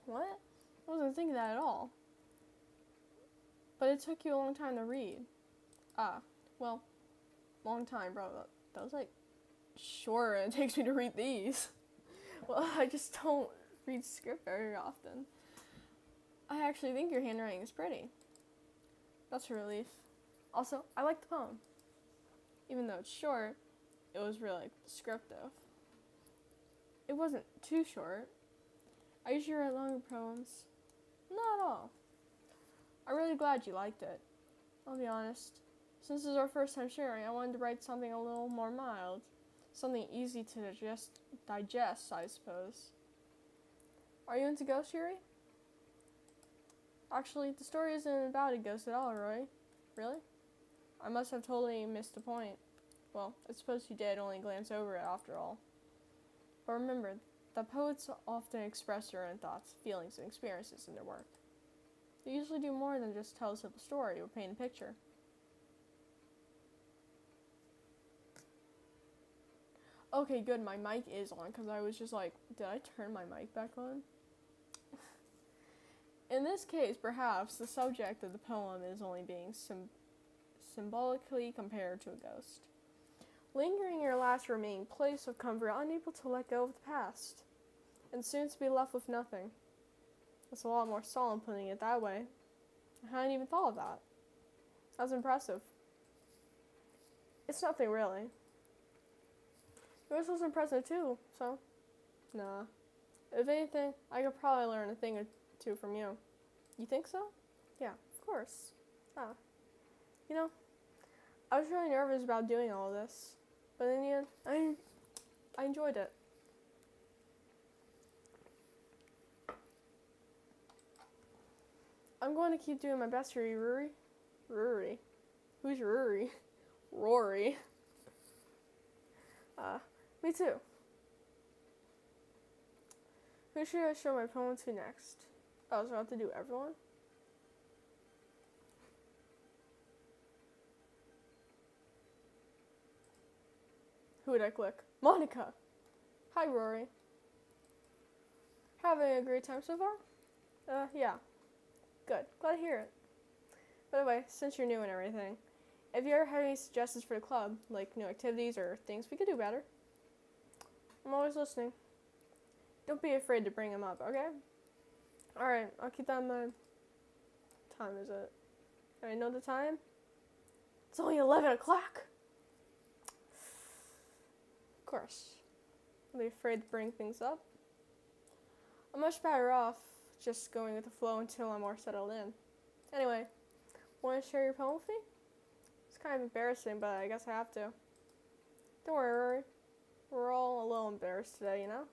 What? I wasn't thinking that at all. But it took you a long time to read. Well, long time, bro. That was like shorter than it takes me to read these. Well, I just don't read script very often. I actually think your handwriting is pretty. That's a relief. Also, I like the poem. Even though it's short, it was really descriptive. It wasn't too short. I usually write longer poems. Not at all. I'm really glad you liked it. I'll be honest. Since this is our first time sharing, I wanted to write something a little more mild. Something easy to digest, I suppose. Are you into ghosts, Yuri? Actually, the story isn't about a ghost at all, Roy. Really? I must have totally missed the point. Well, I suppose you did only glance over it after all. But remember, that poets often express their own thoughts, feelings, and experiences in their work. They usually do more than just tell a simple story or paint a picture. Okay, good, my mic is on, because I was just like, did I turn my mic back on? In this case, perhaps, the subject of the poem is only being symbolically compared to a ghost. Lingering in your last remaining place of comfort, unable to let go of the past, and soon to be left with nothing. That's a lot more solemn putting it that way. I hadn't even thought of that. That's impressive. It's nothing really. Yours was impressive too, so, nah. If anything, I could probably learn a thing or two from you. You think so? Yeah, of course. You know, I was really nervous about doing all of this, but in the end, I enjoyed it. I'm going to keep doing my best for you, Rory. Rory? Who's Rory? Rory. Me too. Who should I show my poem to next? Oh, so I have to do everyone? Who would I click? Monica! Hi, Rory. Having a great time so far? Yeah. Good. Glad to hear it. By the way, since you're new and everything, if you ever have any suggestions for the club, like new activities or things we could do better, I'm always listening. Don't be afraid to bring them up, okay? Alright, I'll keep that in mind. What time is it? I know the time? It's only 11 o'clock! Of course. I'll be afraid to bring things up. I'm much better off just going with the flow until I'm more settled in. Anyway, want to share your poem with me? It's kind of embarrassing, but I guess I have to. Don't worry, Rory. We're all a little embarrassed today, you know?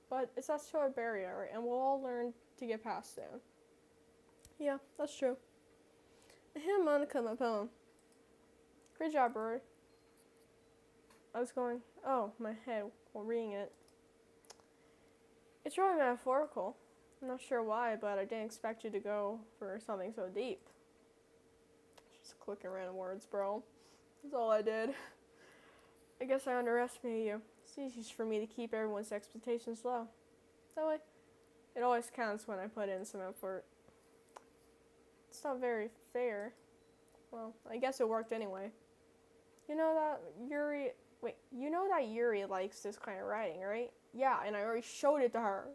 But it's that sort of barrier, and we'll all learn to get past soon. Yeah, that's true. I hand Monica my poem. Great job, Rory. I was going, oh, my head while reading it. It's really metaphorical. I'm not sure why, but I didn't expect you to go for something so deep. Just clicking random words, bro. That's all I did. I guess I underestimated you. It's easy for me to keep everyone's expectations low. That way, it always counts when I put in some effort. It's not very fair. Well, I guess it worked anyway. You know that Yuri likes this kind of writing, right? Yeah, and I already showed it to her.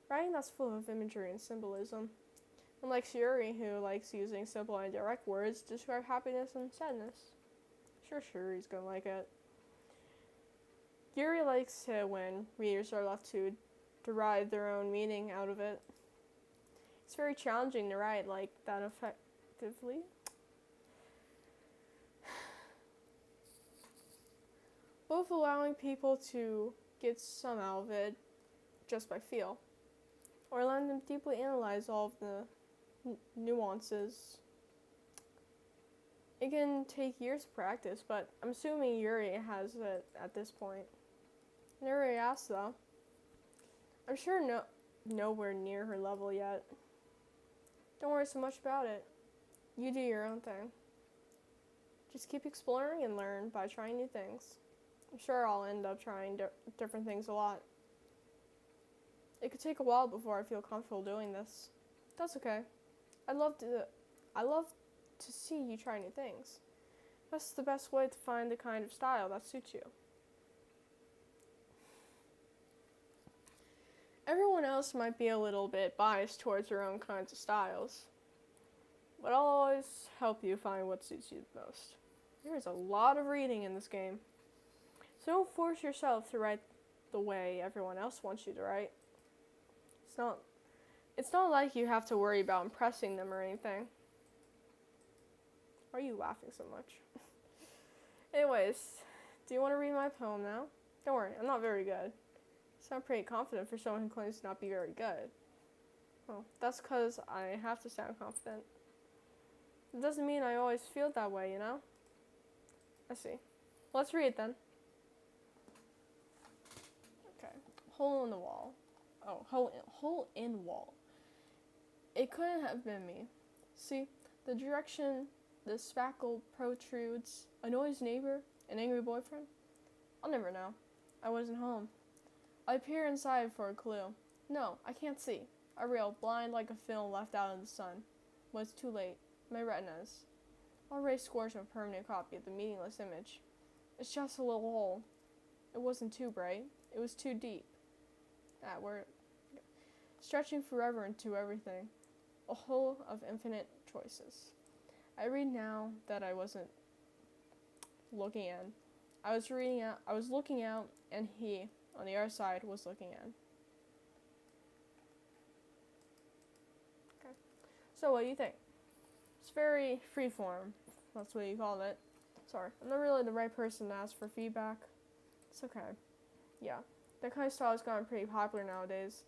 Writing that's full of imagery and symbolism. Unlike Yuri, who likes using simple and direct words to describe happiness and sadness. Sure, he's gonna like it. Yuri likes it when readers are left to derive their own meaning out of it. It's very challenging to write like that effectively. Both allowing people to get some out of it just by feel, or letting them deeply analyze all of the nuances. It can take years of practice, but I'm assuming Yuri has it at this point. Never really asked though. I'm sure nowhere near her level yet. Don't worry so much about it. You do your own thing. Just keep exploring and learn by trying new things. I'm sure I'll end up trying different things a lot. It could take a while before I feel comfortable doing this. That's okay. I love to see you try new things. That's the best way to find the kind of style that suits you. Everyone else might be a little bit biased towards their own kinds of styles, but I'll always help you find what suits you the most. There is a lot of reading in this game, so don't force yourself to write the way everyone else wants you to write. It's not like you have to worry about impressing them or anything. Why are you laughing so much? Anyways, do you want to read my poem now? Don't worry, I'm not very good. I sound pretty confident for someone who claims to not be very good. Well, that's because I have to sound confident. It doesn't mean I always feel that way, you know? I see. Let's read then. Okay. hole in the wall. Oh, hole in wall. It couldn't have been me. See, the direction the spackle protrudes, annoys neighbor, an angry boyfriend? I'll never know. I wasn't home. I peer inside for a clue. No, I can't see. I reel, blind like a film left out in the sun. But it's too late. My retinas. Already scorched a permanent copy of the meaningless image. It's just a little hole. It wasn't too bright. It was too deep. We're stretching forever into everything. A hole of infinite choices. I read now that I wasn't looking in. I was looking out, and he, on the other side, was looking in. Okay. So what do you think? It's very freeform. That's what you call it. Sorry, I'm not really the right person to ask for feedback. It's okay. Yeah, that kind of style has gotten pretty popular nowadays.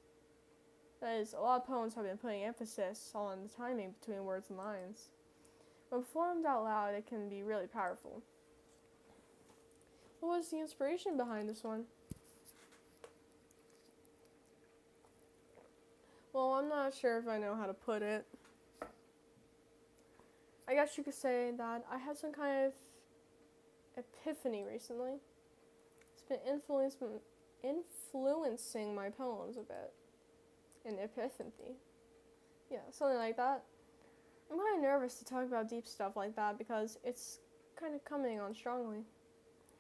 That is, a lot of poems have been putting emphasis on the timing between words and lines. When performed out loud, it can be really powerful. What was the inspiration behind this one? Well, I'm not sure if I know how to put it. I guess you could say that I had some kind of epiphany recently. It's been influencing my poems a bit. An epiphany. Yeah, something like that. I'm kind of nervous to talk about deep stuff like that because it's kind of coming on strongly.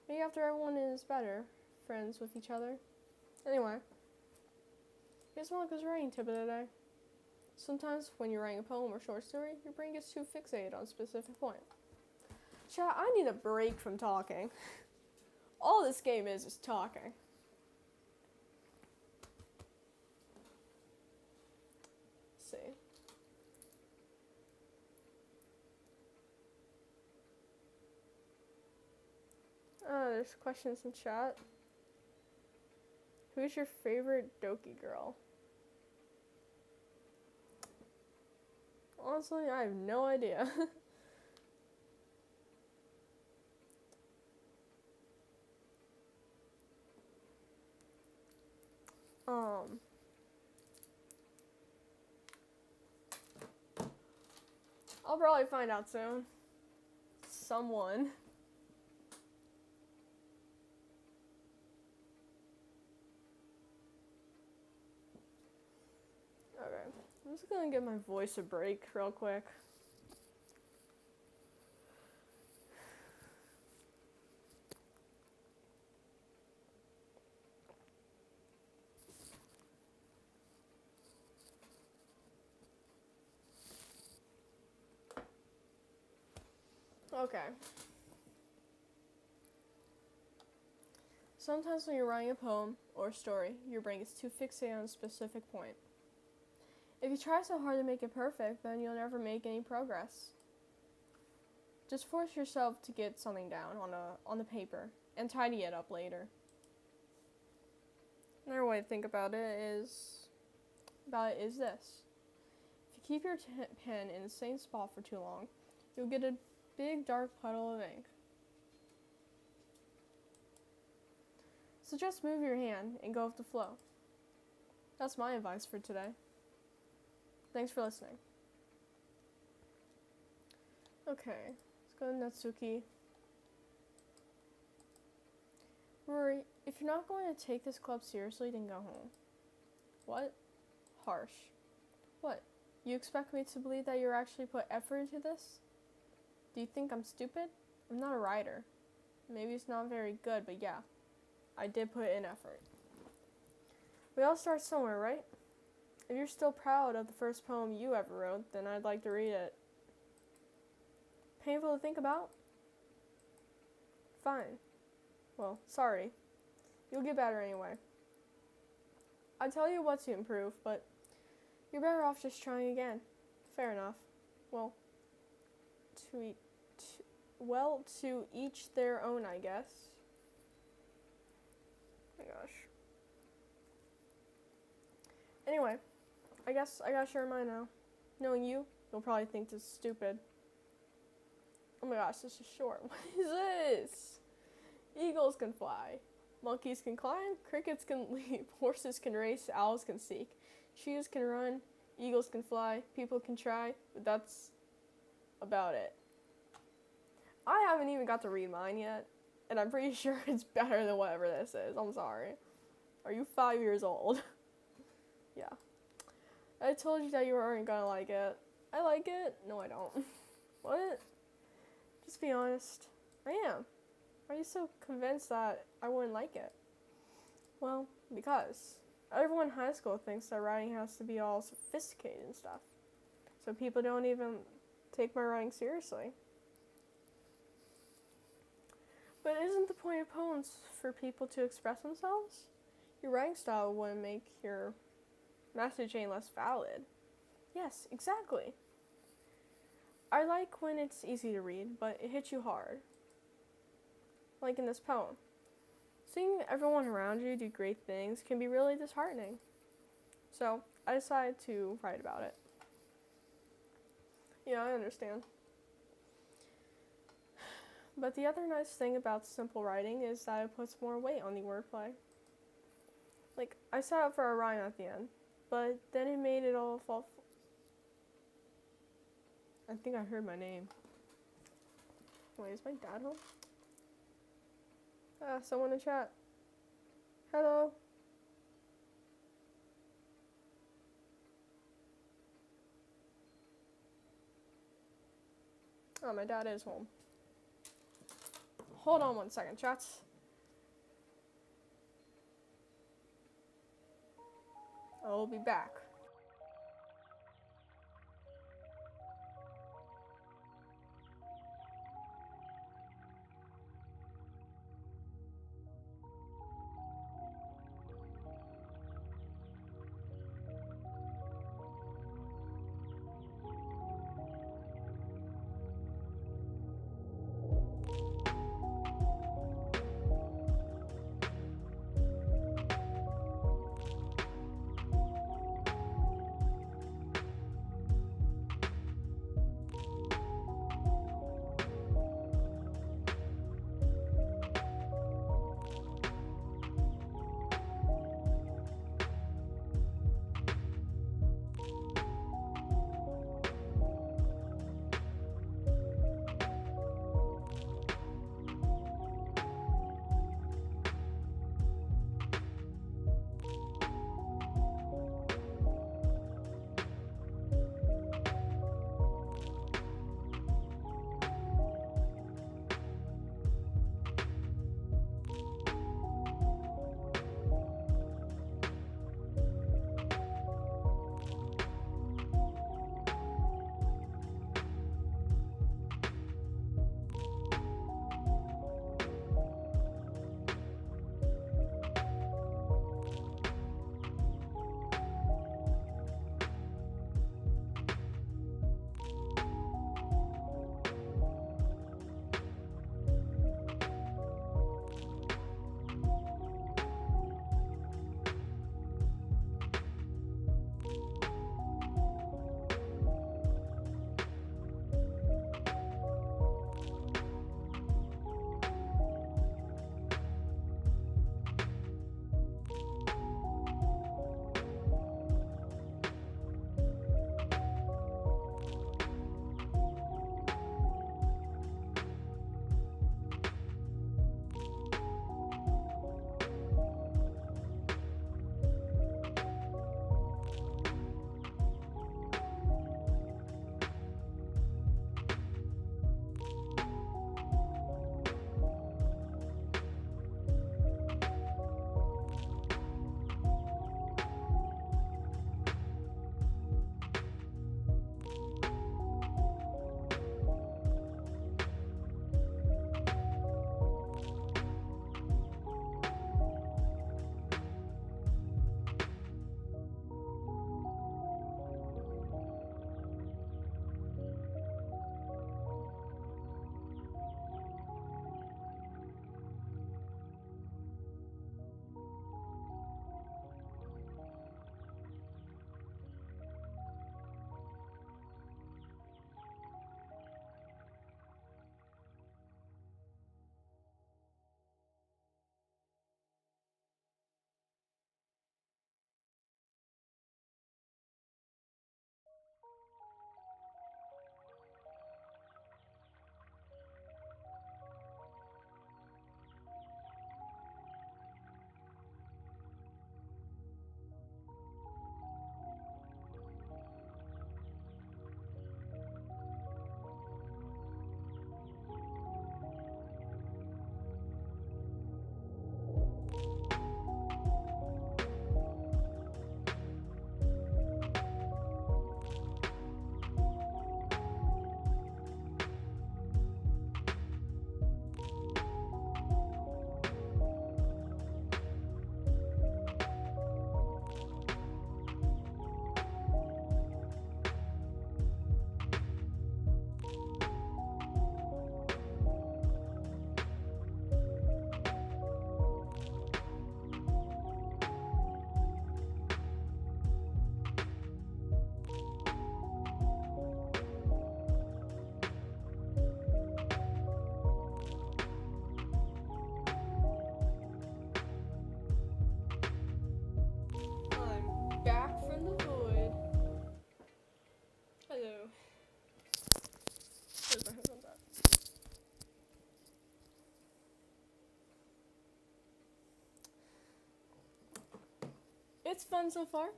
Maybe after everyone is better, friends with each other. Anyway, here's Monica's writing tip of the day. Sometimes when you're writing a poem or short story, your brain gets too fixated on a specific point. Chat, I need a break from talking. All this game is talking. Let's see. There's questions in chat. Who's your favorite Ddlc girl? Honestly, I have no idea. I'll probably find out soon. Someone. Okay, I'm just gonna give my voice a break real quick. Okay. Sometimes when you're writing a poem or a story, your brain gets too fixated on a specific point. If you try so hard to make it perfect, then you'll never make any progress. Just force yourself to get something down on the paper and tidy it up later. Another way to think about it is this. If you keep your pen in the same spot for too long, you'll get a big dark puddle of ink. So just move your hand and go with the flow. That's my advice for today. Thanks for listening. Okay, let's go to Natsuki. Rory, if you're not going to take this club seriously, then go home. What? Harsh. What? You expect me to believe that you're actually put effort into this? Do you think I'm stupid? I'm not a writer. Maybe it's not very good, but yeah, I did put in effort. We all start somewhere, right? If you're still proud of the first poem you ever wrote, then I'd like to read it. Painful to think about? Fine. Well, sorry. You'll get better anyway. I'd tell you what to improve, but you're better off just trying again. Fair enough. Well, to each their own, I guess. Oh my gosh. Anyway, I guess I gotta share mine now. Knowing you, you'll probably think this is stupid. Oh my gosh, this is short. What is this? Eagles can fly. Monkeys can climb, crickets can leap, horses can race, owls can seek, cheetahs can run, eagles can fly, people can try, but that's about it. I haven't even got to read mine yet, and I'm pretty sure it's better than whatever this is. I'm sorry. Are you 5 years old? Yeah. I told you that you weren't gonna like it. I like it? No, I don't. What? Just be honest. I am. Why are you so convinced that I wouldn't like it? Well, because everyone in high school thinks that writing has to be all sophisticated and stuff. So people don't even take my writing seriously. But isn't the point of poems for people to express themselves? Your writing style wouldn't make your message any less valid. Yes, exactly. I like when it's easy to read, but it hits you hard. Like in this poem. Seeing everyone around you do great things can be really disheartening. So I decided to write about it. Yeah, I understand. But the other nice thing about simple writing is that it puts more weight on the wordplay. Like, I set out for a rhyme at the end, but then it made it all fall. I think I heard my name. Wait, is my dad home? Someone in chat. Hello? Oh, my dad is home. Hold on 1 second, chats. I'll be back. It's fun so far.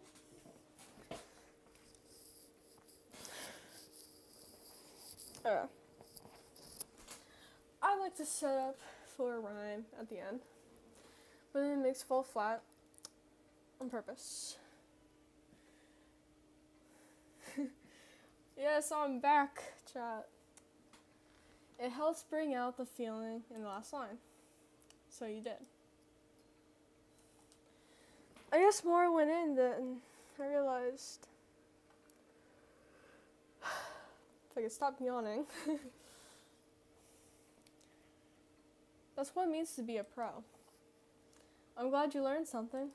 I like to set up for a rhyme at the end, but then it makes fall flat on purpose. Yes, I'm back, chat. It helps bring out the feeling in the last line. So you did. I guess more went in than I realized. If I could stop yawning. That's what it means to be a pro. I'm glad you learned something.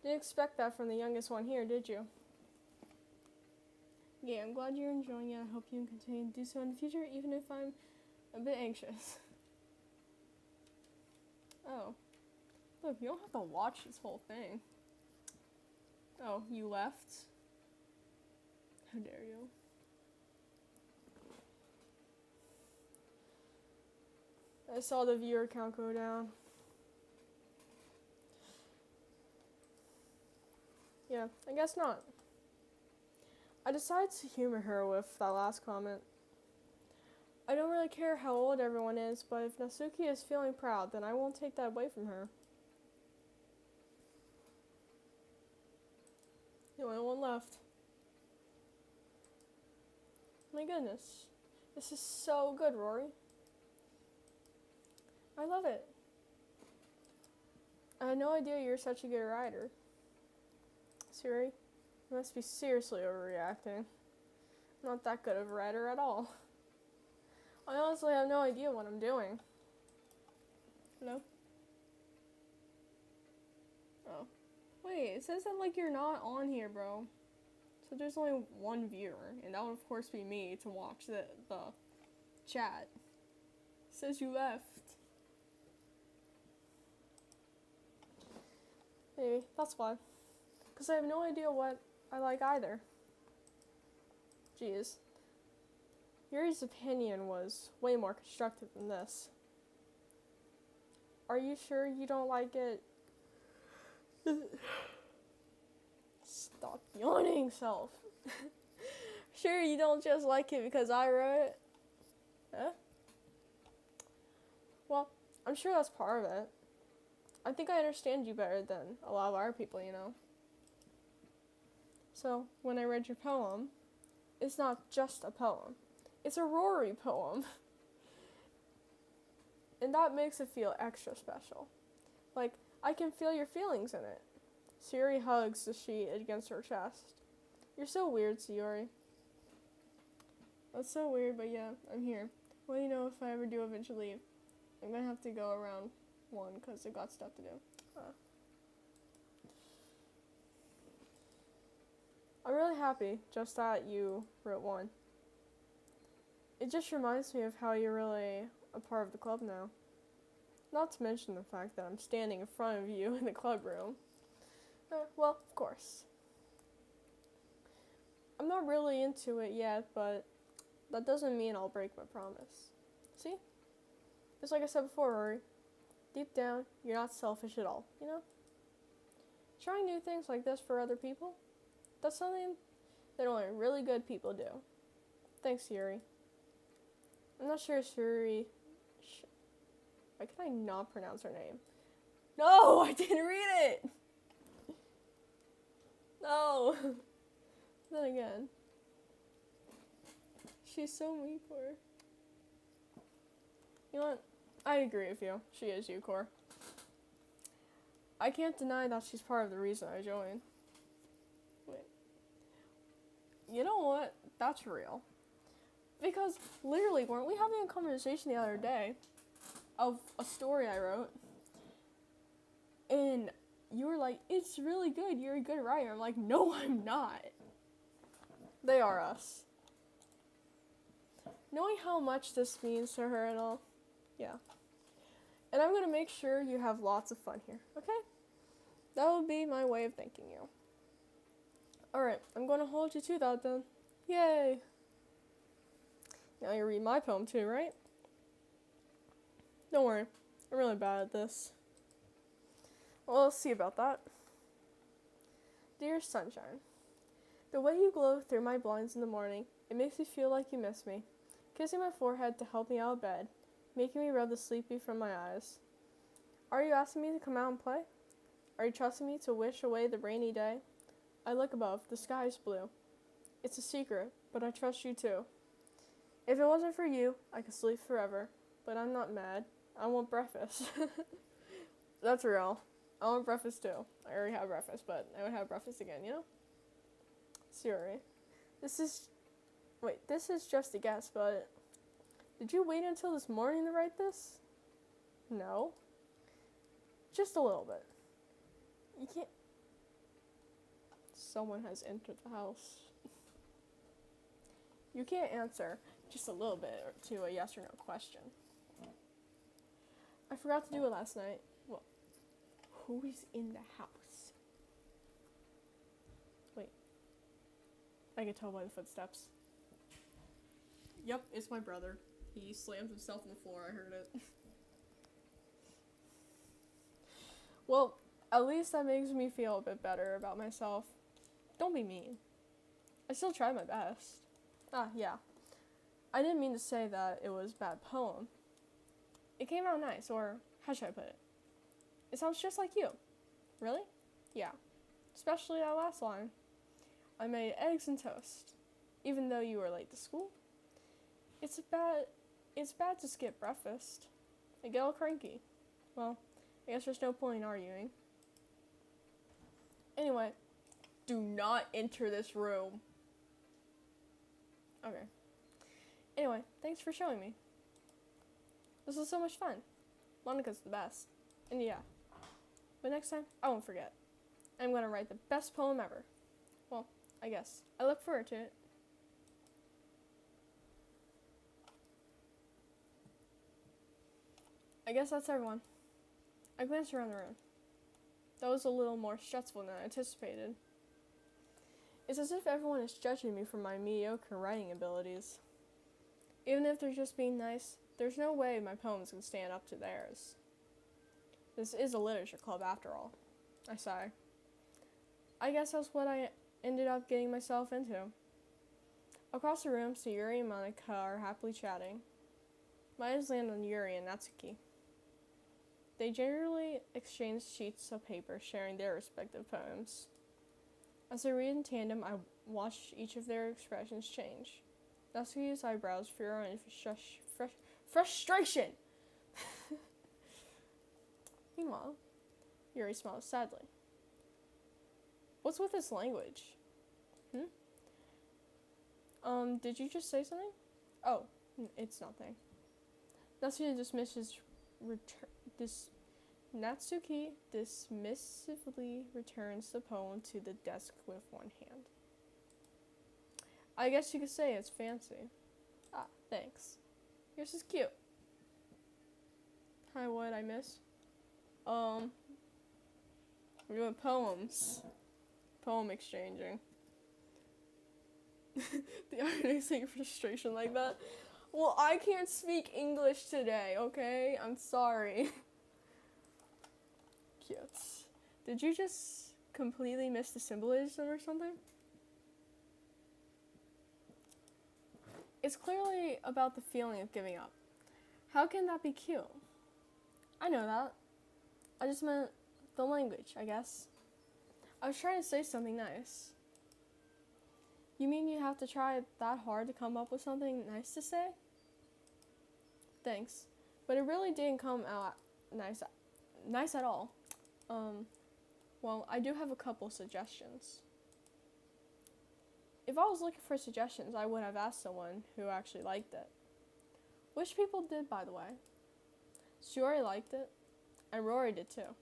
Didn't expect that from the youngest one here, did you? Yeah, I'm glad you're enjoying it. I hope you can continue to do so in the future, even if I'm a bit anxious. Oh. Look, you don't have to watch this whole thing. Oh, you left? How dare you? I saw the viewer count go down. Yeah, I guess not. I decided to humor her with that last comment. I don't really care how old everyone is, but if Natsuki is feeling proud, then I won't take that away from her. The only one left. My goodness. This is so good, Rory. I love it. I had no idea you were such a good writer. Siri, you must be seriously overreacting. I'm not that good of a writer at all. I honestly have no idea what I'm doing. Hello? Oh. Wait, it says that like you're not on here, bro. So there's only one viewer, and that would of course be me to watch the chat. It says you left. Maybe, that's why. Because I have no idea what I like either. Jeez. Yuri's opinion was way more constructive than this. Are you sure you don't like it? Stop yawning, self. Sure you don't just like it because I wrote it? Huh? Well, I'm sure that's part of it. I think I understand you better than a lot of our people, you know. So, when I read your poem, it's not just a poem. It's a Rory poem. And that makes it feel extra special. Like, I can feel your feelings in it. Sayori hugs the sheet against her chest. You're so weird, Sayori. That's so weird, but yeah, I'm here. Well, you know, if I ever do eventually leave, I'm gonna have to go around 1 because I got stuff to do. I'm really happy just that you wrote 1. It just reminds me of how you're really a part of the club now. Not to mention the fact that I'm standing in front of you in the club room. Well, of course. I'm not really into it yet, but that doesn't mean I'll break my promise. See? Just like I said before, Rory. Deep down, you're not selfish at all, you know? Trying new things like this for other people, that's something that only really good people do. Thanks, Yuri. I'm not sure Yuri... Why can I not pronounce her name? No, I didn't read it! No! Then again. She's so mean for her. You know what? I agree with you. She is Yukor. I can't deny that she's part of the reason I joined. Wait. You know what? That's real. Because, literally, weren't we having a conversation the other day of a story I wrote? And you were like, it's really good, you're a good writer. I'm like, no, I'm not. They are us. Knowing how much this means to her and all, yeah. And I'm going to make sure you have lots of fun here, okay? That will be my way of thanking you. Alright, I'm going to hold you to that then. Yay! Now you read my poem too, right? Don't worry, I'm really bad at this. Well, let's see about that. Dear sunshine, the way you glow through my blinds in the morning, it makes me feel like you miss me. Kissing my forehead to help me out of bed, making me rub the sleepy from my eyes. Are you asking me to come out and play? Are you trusting me to wish away the rainy day? I look above, the sky is blue. It's a secret, but I trust you too. If it wasn't for you, I could sleep forever, but I'm not mad. I want breakfast. That's real. I want breakfast too. I already have breakfast, but I would have breakfast again, you know? Siri, this is just a guess, but did you wait until this morning to write this? No. Just a little bit. You can't. Someone has entered the house. You can't answer just a little bit to a yes or no question. I forgot to do it last night. Well, who is in the house? Wait. I can tell by the footsteps. Yep, it's my brother. He slammed himself on the floor, I heard it. Well, at least that makes me feel a bit better about myself. Don't be mean. I still tried my best. Yeah. I didn't mean to say that it was a bad poem. It came out nice, or how should I put it? It sounds just like you. Really? Yeah. Especially that last line. I made eggs and toast, even though you were late to school. It's bad to skip breakfast. I get all cranky. Well, I guess there's no point in arguing. Anyway, do not enter this room. Okay. Anyway, thanks for showing me. This was so much fun. Monica's the best. And yeah. But next time, I won't forget. I'm gonna write the best poem ever. Well, I guess. I look forward to it. I guess that's everyone. I glanced around the room. That was a little more stressful than I anticipated. It's as if everyone is judging me for my mediocre writing abilities. Even if they're just being nice, there's no way my poems can stand up to theirs. This is a literature club after all. I sigh. I guess that's what I ended up getting myself into. Across the room, Sayuri and Monica are happily chatting. My eyes land on Yuri and Natsuki. They generally exchange sheets of paper, sharing their respective poems. As they read in tandem, I watch each of their expressions change. Natsuki's eyebrows furrow in frustration. Meanwhile, Yuri smiles sadly. What's with this language? Did you just say something? Oh, it's nothing. Natsuki dismissively returns the poem to the desk with one hand. I guess you could say it's fancy. Ah, thanks. Yours is cute. Hi, what I miss? We're doing poems. Poem exchanging. The irony saying frustration like that. Well, I can't speak English today, okay? I'm sorry. Cute. Did you just completely miss the symbolism or something? It's clearly about the feeling of giving up. How can that be cute? I know that. I just meant the language, I guess. I was trying to say something nice. You mean you have to try that hard to come up with something nice to say? Thanks. But it really didn't come out nice at all. Well, I do have a couple suggestions. If I was looking for suggestions, I would have asked someone who actually liked it. Which people did, by the way. Shiori liked it, and Rory did too.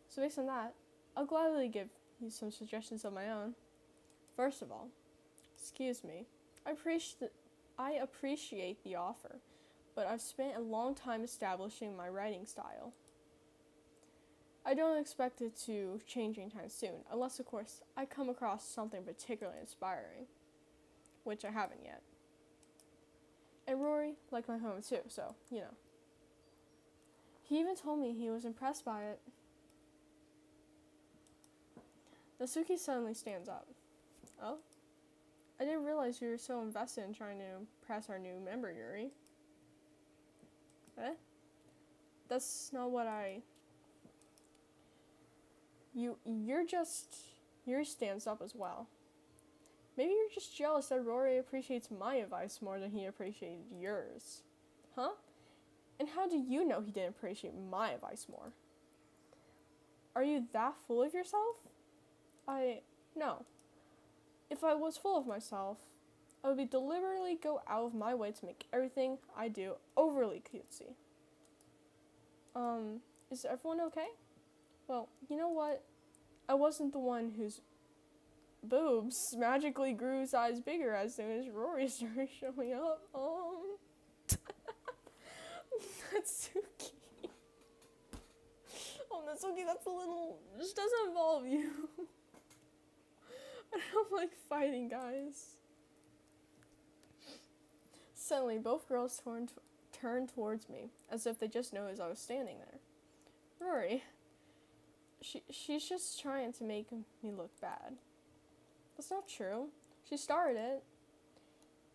So based on that, I'll gladly give you some suggestions of my own. First of all, excuse me, I appreciate the offer, but I've spent a long time establishing my writing style. I don't expect it to change anytime soon, unless, of course, I come across something particularly inspiring, which I haven't yet. And Rory liked my poem too, so, you know. He even told me he was impressed by it. Natsuki suddenly stands up. Oh? I didn't realize you were so invested in trying to impress our new member, Yuri. Eh? That's not what Yuri stands up as well. Maybe you're just jealous that Rory appreciates my advice more than he appreciated yours. Huh? And how do you know he didn't appreciate my advice more? Are you that full of yourself? No. If I was full of myself, I would deliberately go out of my way to make everything I do overly cutesy. Is everyone okay? Well, you know what? I wasn't the one whose boobs magically grew size bigger as soon as Rory started showing up. Natsuki. Oh, Natsuki, that's a little... This doesn't involve you. I don't like fighting, guys. Suddenly, both girls turned towards me, as if they just noticed I was standing there. Rory, she's just trying to make me look bad. That's not true. She started it.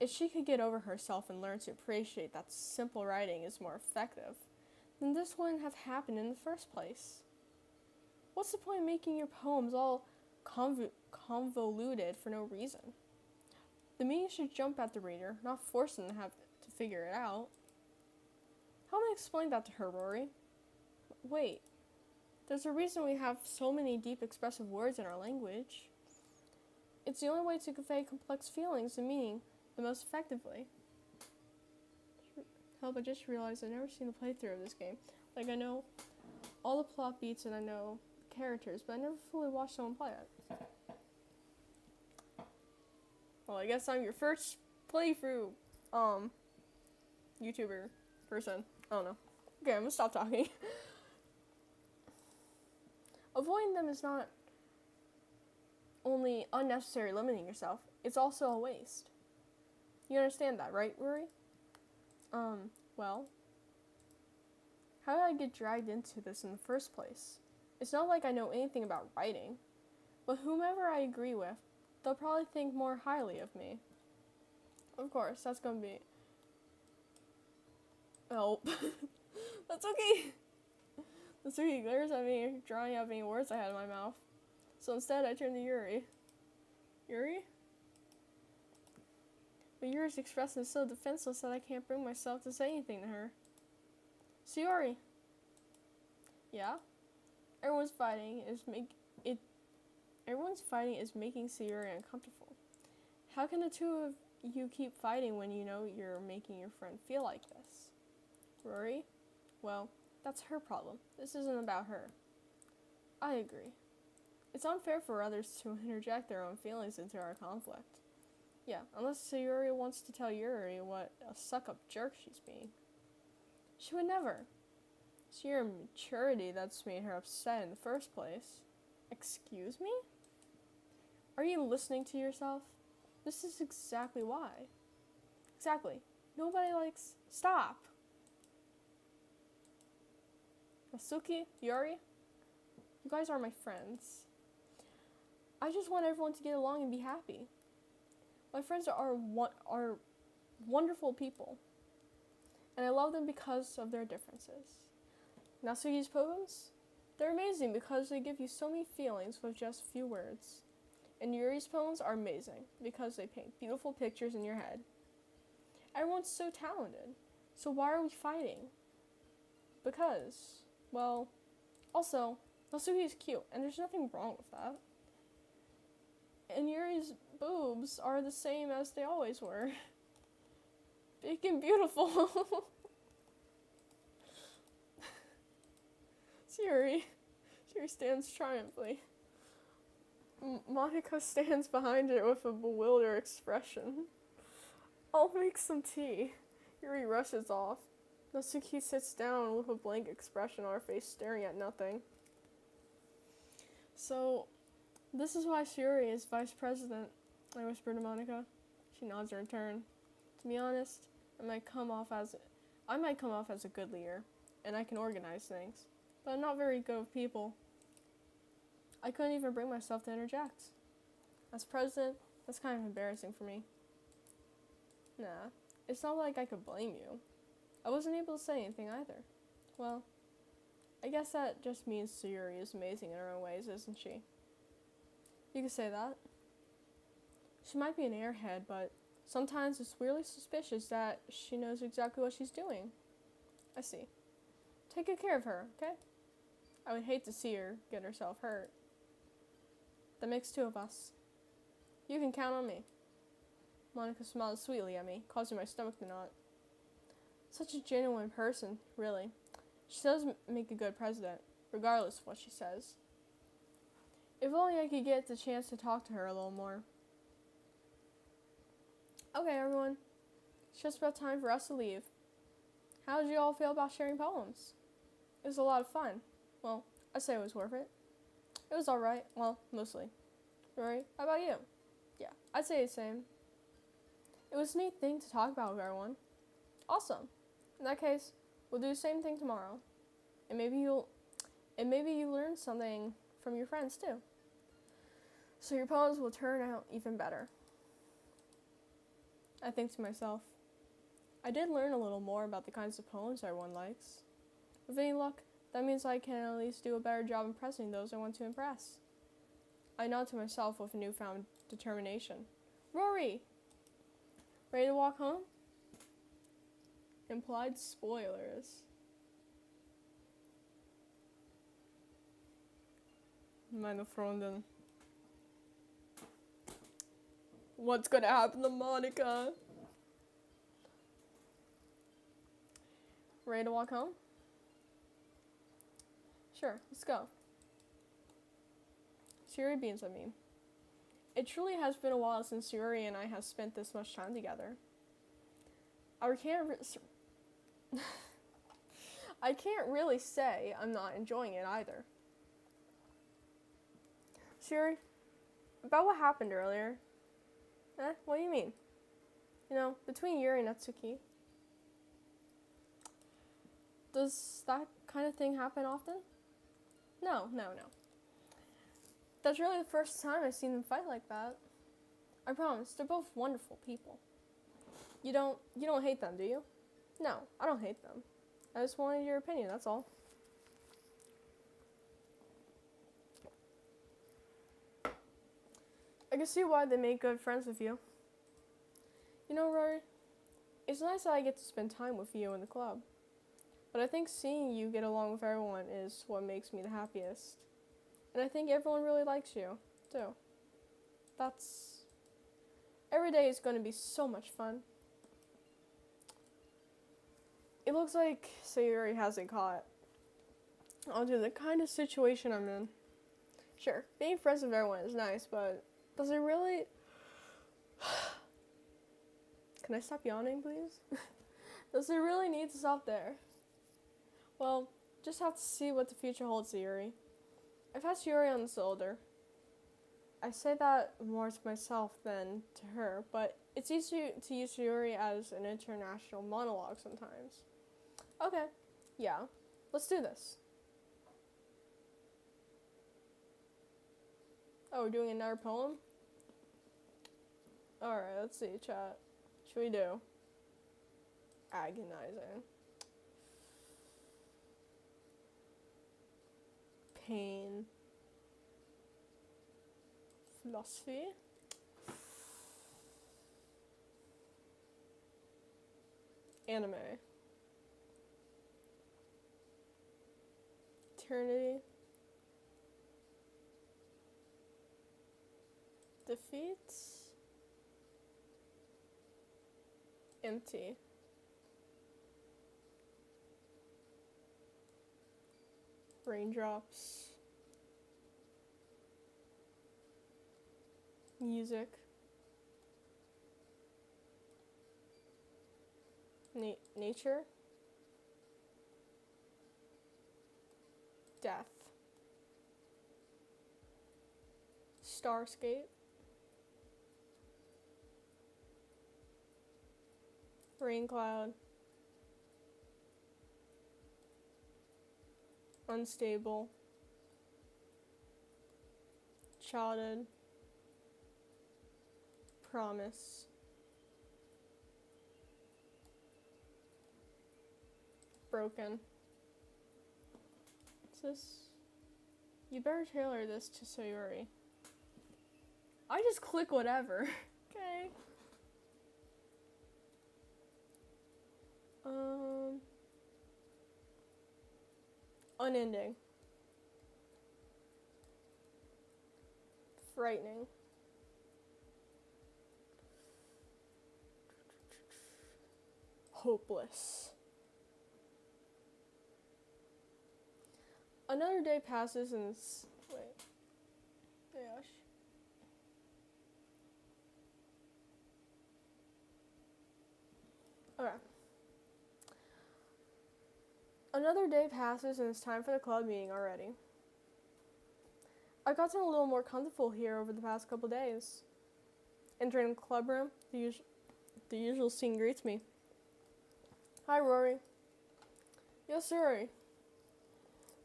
If she could get over herself and learn to appreciate that simple writing is more effective, then this wouldn't have happened in the first place. What's the point of making your poems all convoluted for no reason? The meaning should jump at the reader, not force them to have to figure it out. How do I explain that to her, Rory? Wait, there's a reason we have so many deep expressive words in our language. It's the only way to convey complex feelings and meaning the most effectively. Help, I just realized I've never seen a playthrough of this game. Like, I know all the plot beats and I know characters, but I never fully watched someone play it. Well, I guess I'm your first playthrough, YouTuber person. I don't know. Okay, I'm gonna stop talking. Avoiding them is not only unnecessary limiting yourself, it's also a waste. You understand that, right, Rory? Well, how did I get dragged into this in the first place? It's not like I know anything about writing, but whomever I agree with, they'll probably think more highly of me. Of course, that's gonna be... Oh, that's okay. That's okay, glares at me, drawing out any words I had in my mouth. So instead, I turned to Yuri. Yuri? But Yuri's expression is so defenseless that I can't bring myself to say anything to her. Sayori. Yeah? Everyone's fighting is making Sayori uncomfortable. How can the two of you keep fighting when you know you're making your friend feel like this? Rory? Well, that's her problem. This isn't about her. I agree. It's unfair for others to interject their own feelings into our conflict. Yeah, unless Sayori wants to tell Yuri what a suck-up jerk she's being. She would never. It's your immaturity that's made her upset in the first place. Excuse me? Are you listening to yourself? This is exactly why. Exactly. Nobody likes... Stop! Natsuki, Yuri, you guys are my friends. I just want everyone to get along and be happy. My friends are wonderful people, and I love them because of their differences. Natsuki's poems? They're amazing because they give you so many feelings with just few words. And Yuri's poems are amazing because they paint beautiful pictures in your head. Everyone's so talented, so why are we fighting? Because, well, also, Natsuki is cute, and there's nothing wrong with that. And Yuri's boobs are the same as they always were. Big and beautiful. Yuri stands triumphantly. Monica stands behind her with a bewildered expression. I'll make some tea. Yuri rushes off. Natsuki sits down with a blank expression on her face, staring at nothing. So, this is why Yuri is vice president, I whisper to Monica. She nods in return. To be honest, I might come off as a good leader, and I can organize things, but I'm not very good with people. I couldn't even bring myself to interject. As president, that's kind of embarrassing for me. Nah, it's not like I could blame you. I wasn't able to say anything either. Well, I guess that just means Sayuri is amazing in her own ways, isn't she? You could say that. She might be an airhead, but sometimes it's weirdly suspicious that she knows exactly what she's doing. I see. Take good care of her, okay? I would hate to see her get herself hurt. That makes two of us. You can count on me. Monica smiled sweetly at me, causing my stomach to knot. Such a genuine person, really. She does make a good president, regardless of what she says. If only I could get the chance to talk to her a little more. Okay, everyone. It's just about time for us to leave. How did you all feel about sharing poems? It was a lot of fun. Well, I'd say it was worth it. It was alright. Well, mostly. Rory, how about you? Yeah, I'd say the same. It was a neat thing to talk about with everyone. Awesome. In that case, we'll do the same thing tomorrow. And maybe you learn something from your friends too. So your poems will turn out even better. I think to myself, I did learn a little more about the kinds of poems everyone likes. With any luck, that means I can at least do a better job impressing those I want to impress. I nod to myself with a newfound determination. Rory! Ready to walk home? Implied spoilers. Meine Freundin. What's gonna happen to Monica? Ready to walk home? Sure, let's go. Sayuri beams at me. It truly has been a while since Sayuri and I have spent this much time together. I can't really say I'm not enjoying it either. Sayuri, about what happened earlier. What do you mean? You know, between Yuri and Natsuki. Does that kind of thing happen often? No. That's really the first time I've seen them fight like that. I promise, they're both wonderful people. You don't hate them, do you? No, I don't hate them. I just wanted your opinion, that's all. I can see why they make good friends with you. You know, Rory, it's nice that I get to spend time with you in the club. But I think seeing you get along with everyone is what makes me the happiest. And I think everyone really likes you, too. Every day is going to be so much fun. It looks like Sayuri hasn't caught onto the kind of situation I'm in. Sure, being friends with everyone is nice, but does it really... Can I stop yawning, please? Does it really need to stop there? Well, just have to see what the future holds, Sayuri. I've had Sayuri on the shoulder. I say that more to myself than to her, but it's easy to use Sayuri as an international monologue sometimes. Okay, yeah, let's do this. Oh, we're doing another poem? Alright, let's see, chat. Should we do? Agonizing. Pain. Philosophy. Anime. Eternity. Defeats. Empty. Raindrops. Music. Nature. Death. Starscape. Rain cloud. Unstable. childhood. Promise. Broken. What's this? You better tailor this to Sayori. I just click whatever. Okay. Unending. Frightening. Hopeless. Another day passes and wait. Gosh. Okay. Another day passes and it's time for the club meeting already. I've gotten a little more comfortable here over the past couple days. Entering the club room, the usual scene greets me. Hi, Rory. Yes, Rory.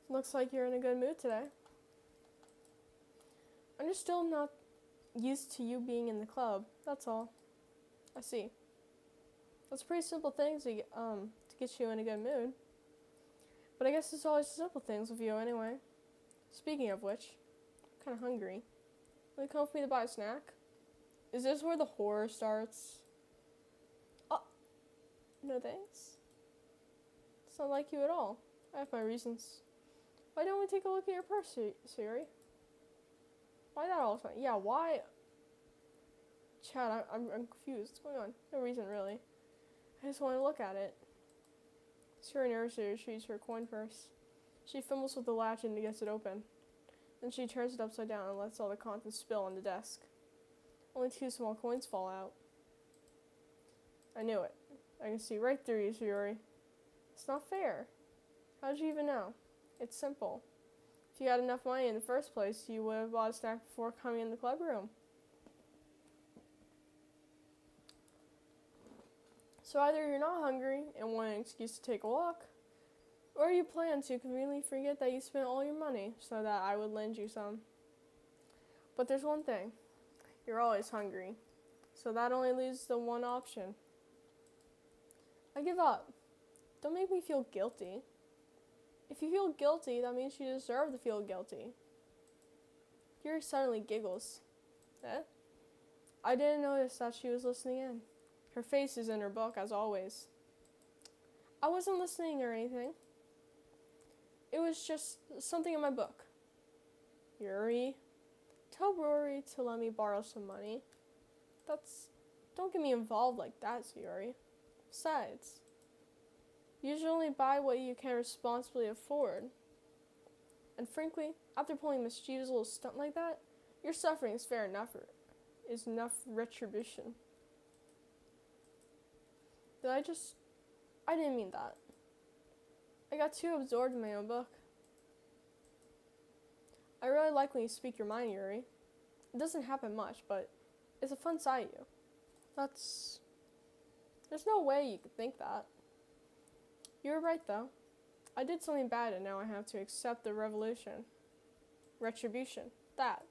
Looks like you're in a good mood today. I'm just still not used to you being in the club, that's all. I see. That's a pretty simple thing to get you in a good mood. But I guess it's always the simple things with you anyway. Speaking of which, I'm kind of hungry. Will you come with me to buy a snack? Is this where the horror starts? Oh, no thanks. It's not like you at all. I have my reasons. Why don't we take a look at your purse, Siri? Why that all the time? Yeah, why? Chad, I'm confused. What's going on? No reason, really. I just want to look at it. Siri nervously retrieves her coin purse. She fumbles with the latch and gets it open. Then she turns it upside down and lets all the contents spill on the desk. Only 2 small coins fall out. I knew it. I can see right through you, Siri. It's not fair. How did you even know? It's simple. If you had enough money in the first place, you would have bought a snack before coming in the club room. So either you're not hungry and want an excuse to take a walk, or you plan to conveniently forget that you spent all your money so that I would lend you some. But there's one thing. You're always hungry. So that only leaves the one option. I give up. Don't make me feel guilty. If you feel guilty, that means you deserve to feel guilty. Yuri suddenly giggles. Eh? I didn't notice that she was listening in. Her face is in her book, as always. I wasn't listening or anything. It was just something in my book. Yuri, tell Rory to let me borrow some money. Don't get me involved like that, Yuri. Besides, you should only buy what you can responsibly afford. And frankly, after pulling a mischievous little stunt like that, your suffering is fair enough, is enough retribution. I didn't mean that. I got too absorbed in my own book. I really like when you speak your mind, Yuri. It doesn't happen much, but it's a fun side of you. There's no way you could think that. You were right, though. I did something bad and now I have to accept the retribution. That.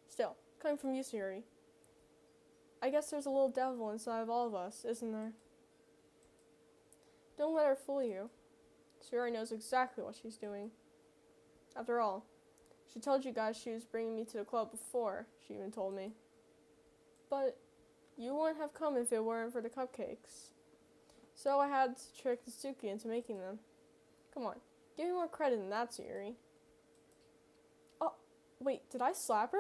Still, coming from you, Yuri. I guess there's a little devil inside of all of us, isn't there? Don't let her fool you. Sayori knows exactly what she's doing. After all, she told you guys she was bringing me to the club before, she even told me. But you wouldn't have come if it weren't for the cupcakes. So I had to trick Suki into making them. Come on, give me more credit than that, Sayori. Oh, wait, did I slap her?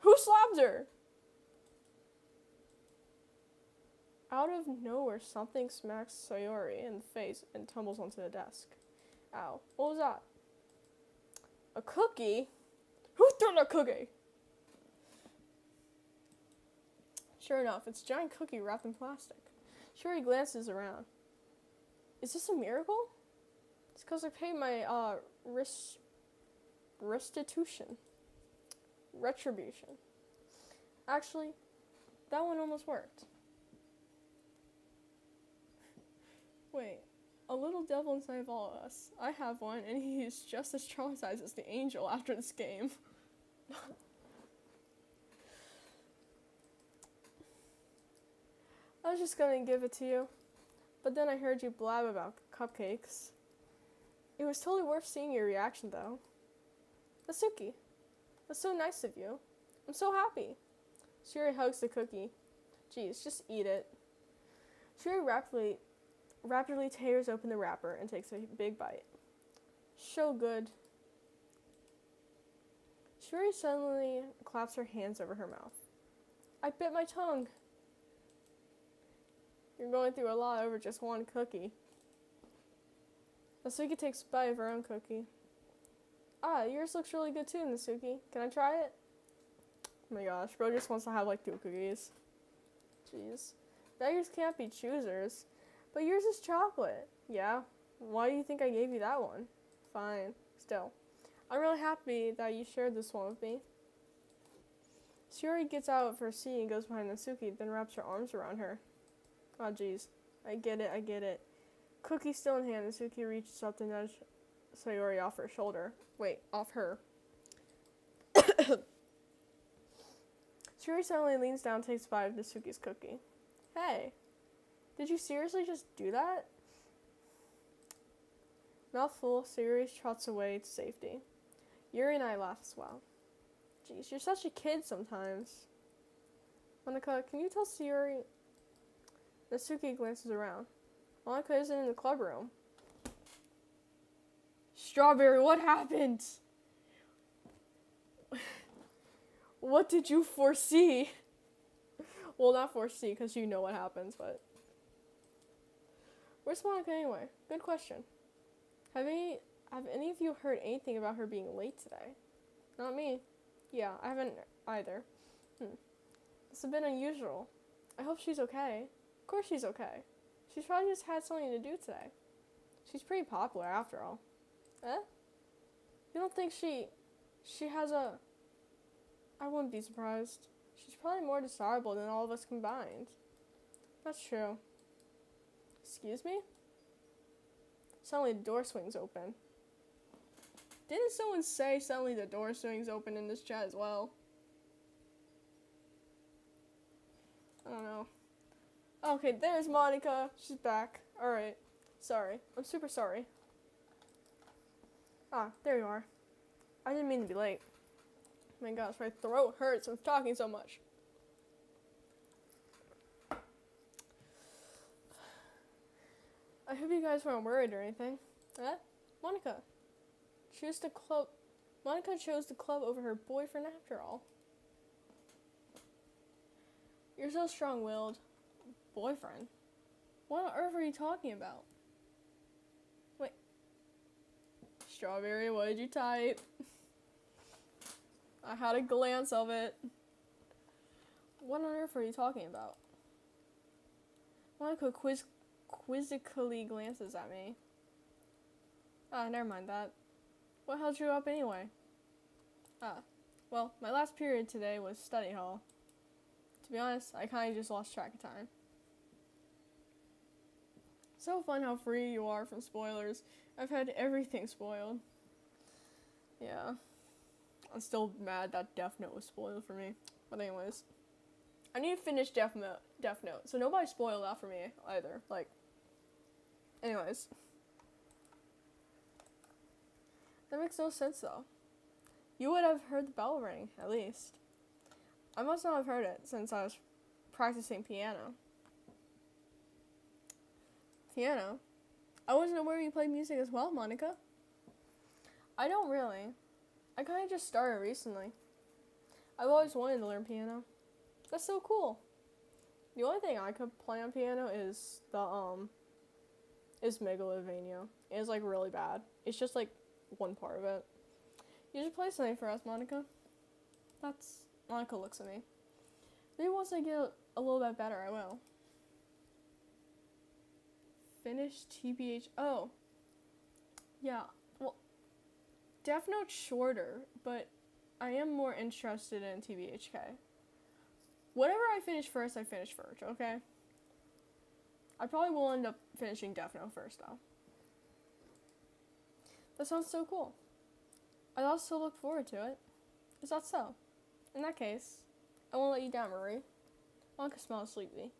Who slapped her? Out of nowhere, something smacks Sayori in the face and tumbles onto the desk. Ow. What was that? A cookie? Who threw a cookie? Sure enough, it's a giant cookie wrapped in plastic. Sayori glances around. Is this a miracle? It's because I paid my, restitution. Retribution. Actually, that one almost worked. Wait, a little devil inside of all of us. I have one, and he's just as traumatized as the angel after this game. I was just gonna give it to you, but then I heard you blab about cupcakes. It was totally worth seeing your reaction, though. Natsuki, that's so nice of you. I'm so happy. Shiori hugs the cookie. Geez, just eat it. Shiori rapidly tears open the wrapper and takes a big bite. So good. Shiori suddenly claps her hands over her mouth. I bit my tongue. You're going through a lot over just one cookie. Natsuki takes a bite of her own cookie. Ah, yours looks really good too, Natsuki. Can I try it? Oh my gosh, bro just wants to have like 2 cookies. Jeez. Beggars can't be choosers. But yours is chocolate. Yeah? Why do you think I gave you that one? Fine. Still. I'm really happy that you shared this one with me. Shiori gets out of her seat and goes behind Natsuki, then wraps her arms around her. Oh jeez. I get it. Cookie still in hand, Natsuki reaches up to nudge Sayori off her shoulder. Wait, off her. Shiori suddenly leans down and takes a bite of Natsuki's cookie. Hey, did you seriously just do that? Mouth full, Sayori trots away to safety. Yuri and I laugh as well. Jeez, you're such a kid sometimes. Monika, can you tell Sayori? Natsuki glances around. Monika isn't in the club room. Strawberry, what happened? What did you foresee? Well, not foresee, because you know what happens, but... Where's Monika anyway? Good question. Have any of you heard anything about her being late today? Not me. Yeah, I haven't either. This has been unusual. I hope she's okay. Of course she's okay. She's probably just had something to do today. She's pretty popular after all. Eh? You don't think she has a... I wouldn't be surprised. She's probably more desirable than all of us combined. That's true. Excuse me? Suddenly the door swings open. Didn't someone say suddenly the door swings open in this chat as well? I don't know. Okay, there's Monika. She's back. Alright. Sorry. I'm super sorry. Ah, there you are. I didn't mean to be late. Oh my gosh, my throat hurts from talking so much. I hope you guys weren't worried or anything. Eh? Monika. Monika chose the club over her boyfriend after all. You're so strong-willed. Boyfriend? What on earth are you talking about? Wait. Strawberry, what did you type? I had a glance of it. What on earth are you talking about? Monika quizzically glances at me. Ah, never mind that. What held you up anyway? Ah, well, my last period today was study hall. To be honest, I kinda just lost track of time. So fun how free you are from spoilers. I've had everything spoiled. Yeah. I'm still mad that Death Note was spoiled for me. But anyways. I need to finish Death Note. So nobody spoiled that for me either. Like. Anyways. That makes no sense though. You would have heard the bell ring, at least. I must not have heard it since I was practicing piano. Piano? I wasn't aware you played music as well, Monika. I don't really. I kind of just started recently. I've always wanted to learn piano. That's so cool. The only thing I could play on piano is is Megalovania. It's like really bad. It's just like one part of it. You should play something for us, Monika. Monika looks at me. Maybe once I get a little bit better, I will. Finish TBH. Oh. Yeah. Well, Death Note's shorter, but I am more interested in TBHK. Whatever I finish first, okay? I probably will end up finishing Death Note first, though. That sounds so cool. I'd also look forward to it. Is that so? In that case, I won't let you down, Rory. Wonka smells sleepy.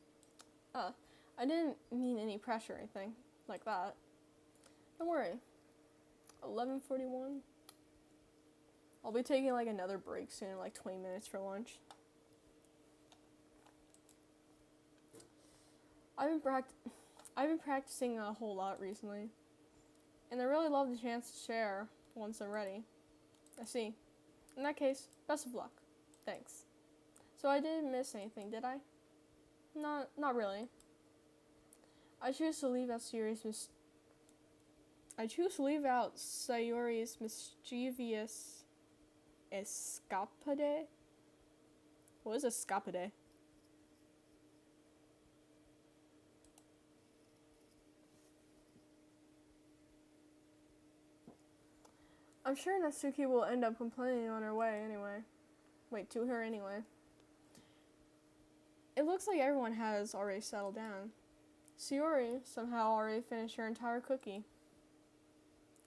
I didn't mean any pressure or anything like that. Don't worry. 11:41. I'll be taking like another break soon, like 20 minutes for lunch. I've been practicing a whole lot recently, and I really love the chance to share once I'm ready. I see. In that case, best of luck. Thanks. So I didn't miss anything, did I? Not really. I choose to leave out Sayori's mischievous escapade. What is escapade? I'm sure Natsuki will end up complaining on her way anyway. To her anyway. It looks like everyone has already settled down. Sayori somehow already finished her entire cookie.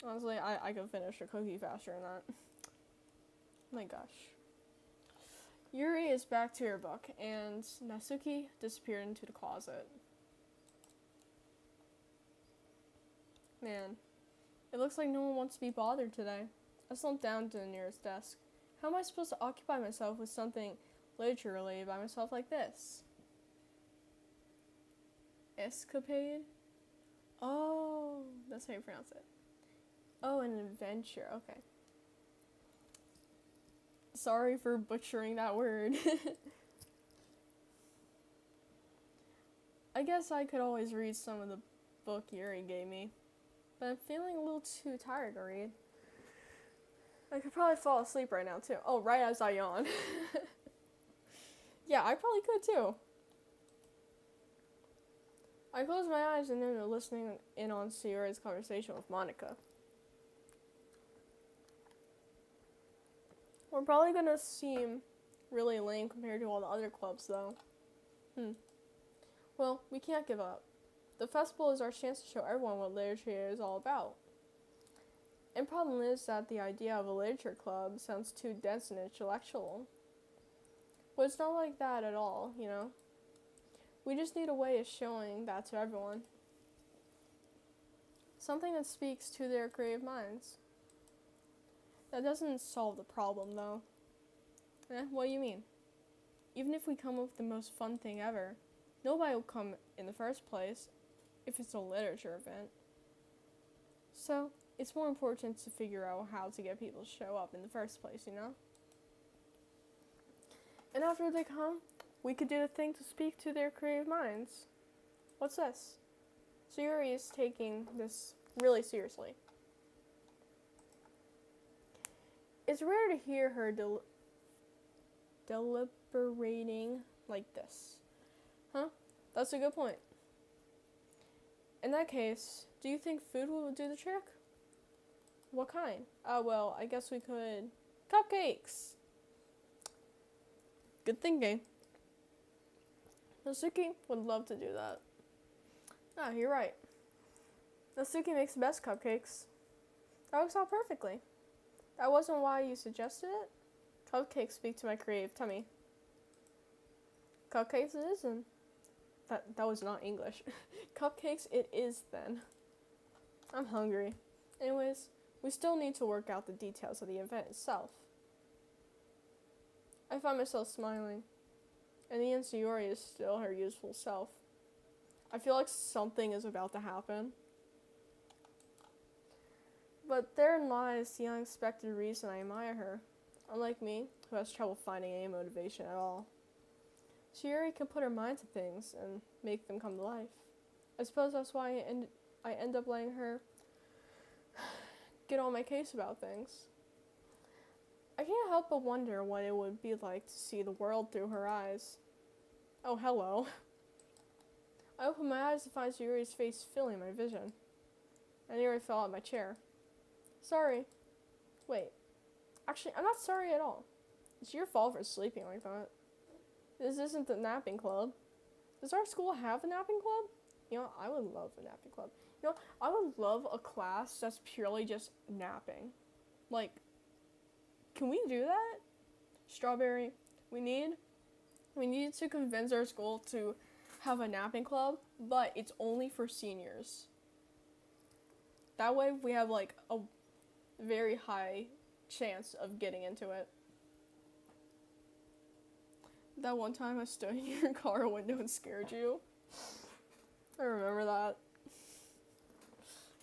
Honestly, I could finish a cookie faster than that. My gosh. Yuri is back to her book, and Natsuki disappeared into the closet. Man, it looks like no one wants to be bothered today. I slumped down to the nearest desk. How am I supposed to occupy myself with something literature related by myself like this? Escapade? Oh, that's how you pronounce it. Oh, an adventure. Okay. Sorry for butchering that word. I guess I could always read some of the book Yuri gave me, but I'm feeling a little too tired to read. I could probably fall asleep right now, too. Oh, right as I yawn. Yeah, I probably could, too. I closed my eyes and ended up listening in on Sayori's conversation with Monica. We're probably gonna seem really lame compared to all the other clubs, though. Well, we can't give up. The festival is our chance to show everyone what literature is all about. And problem is that the idea of a literature club sounds too dense and intellectual. But it's not like that at all, you know? We just need a way of showing that to everyone. Something that speaks to their creative minds. That doesn't solve the problem, though. What do you mean? Even if we come up with the most fun thing ever, nobody will come in the first place if it's a literature event. So, it's more important to figure out how to get people to show up in the first place, you know? And after they come, we could do the thing to speak to their creative minds. What's this? Sayori is taking this really seriously. It's rare to hear her deliberating like this. Huh? That's a good point. In that case, do you think food will do the trick? What kind? Well, I guess we could... Cupcakes! Good thinking. Natsuki would love to do that. You're right. Natsuki makes the best cupcakes. That works out perfectly. That wasn't why you suggested it? Cupcakes speak to my creative tummy. Cupcakes it isn't. That was not English. Cupcakes it is then. I'm hungry. Anyways, we still need to work out the details of the event itself. I find myself smiling. And the Sayori is still her useful self. I feel like something is about to happen. But therein lies the unexpected reason I admire her. Unlike me, who has trouble finding any motivation at all. Sayori can put her mind to things and make them come to life. I suppose that's why I end up letting her get on my case about things. I can't help but wonder what it would be like to see the world through her eyes. Oh, hello. I opened my eyes to find Sayori's face filling my vision. I nearly fell out of my chair. Sorry. Wait. Actually, I'm not sorry at all. It's your fault for sleeping like that. This isn't the napping club. Does our school have a napping club? You know, I would love a napping club. You know, I would love a class that's purely just napping. Like, can we do that? Strawberry, we need to convince our school to have a napping club, but it's only for seniors. That way we have like a very high chance of getting into it. That one time I stood in your car window and scared you. I remember that.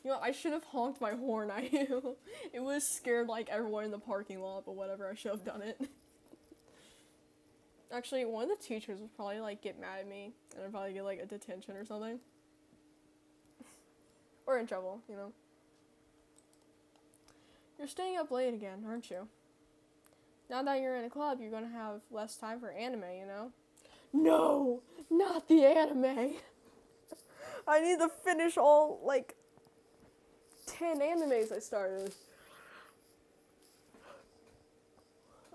You know, I should have honked my horn at you. It was scared like everyone in the parking lot, but whatever, I should have done it. Actually, one of the teachers would probably like get mad at me, and I'd probably get like a detention or something. Or in trouble, you know. You're staying up late again, aren't you? Now that you're in a club, you're gonna have less time for anime, you know? No! Not the anime! I need to finish all, like, 10 animes I started.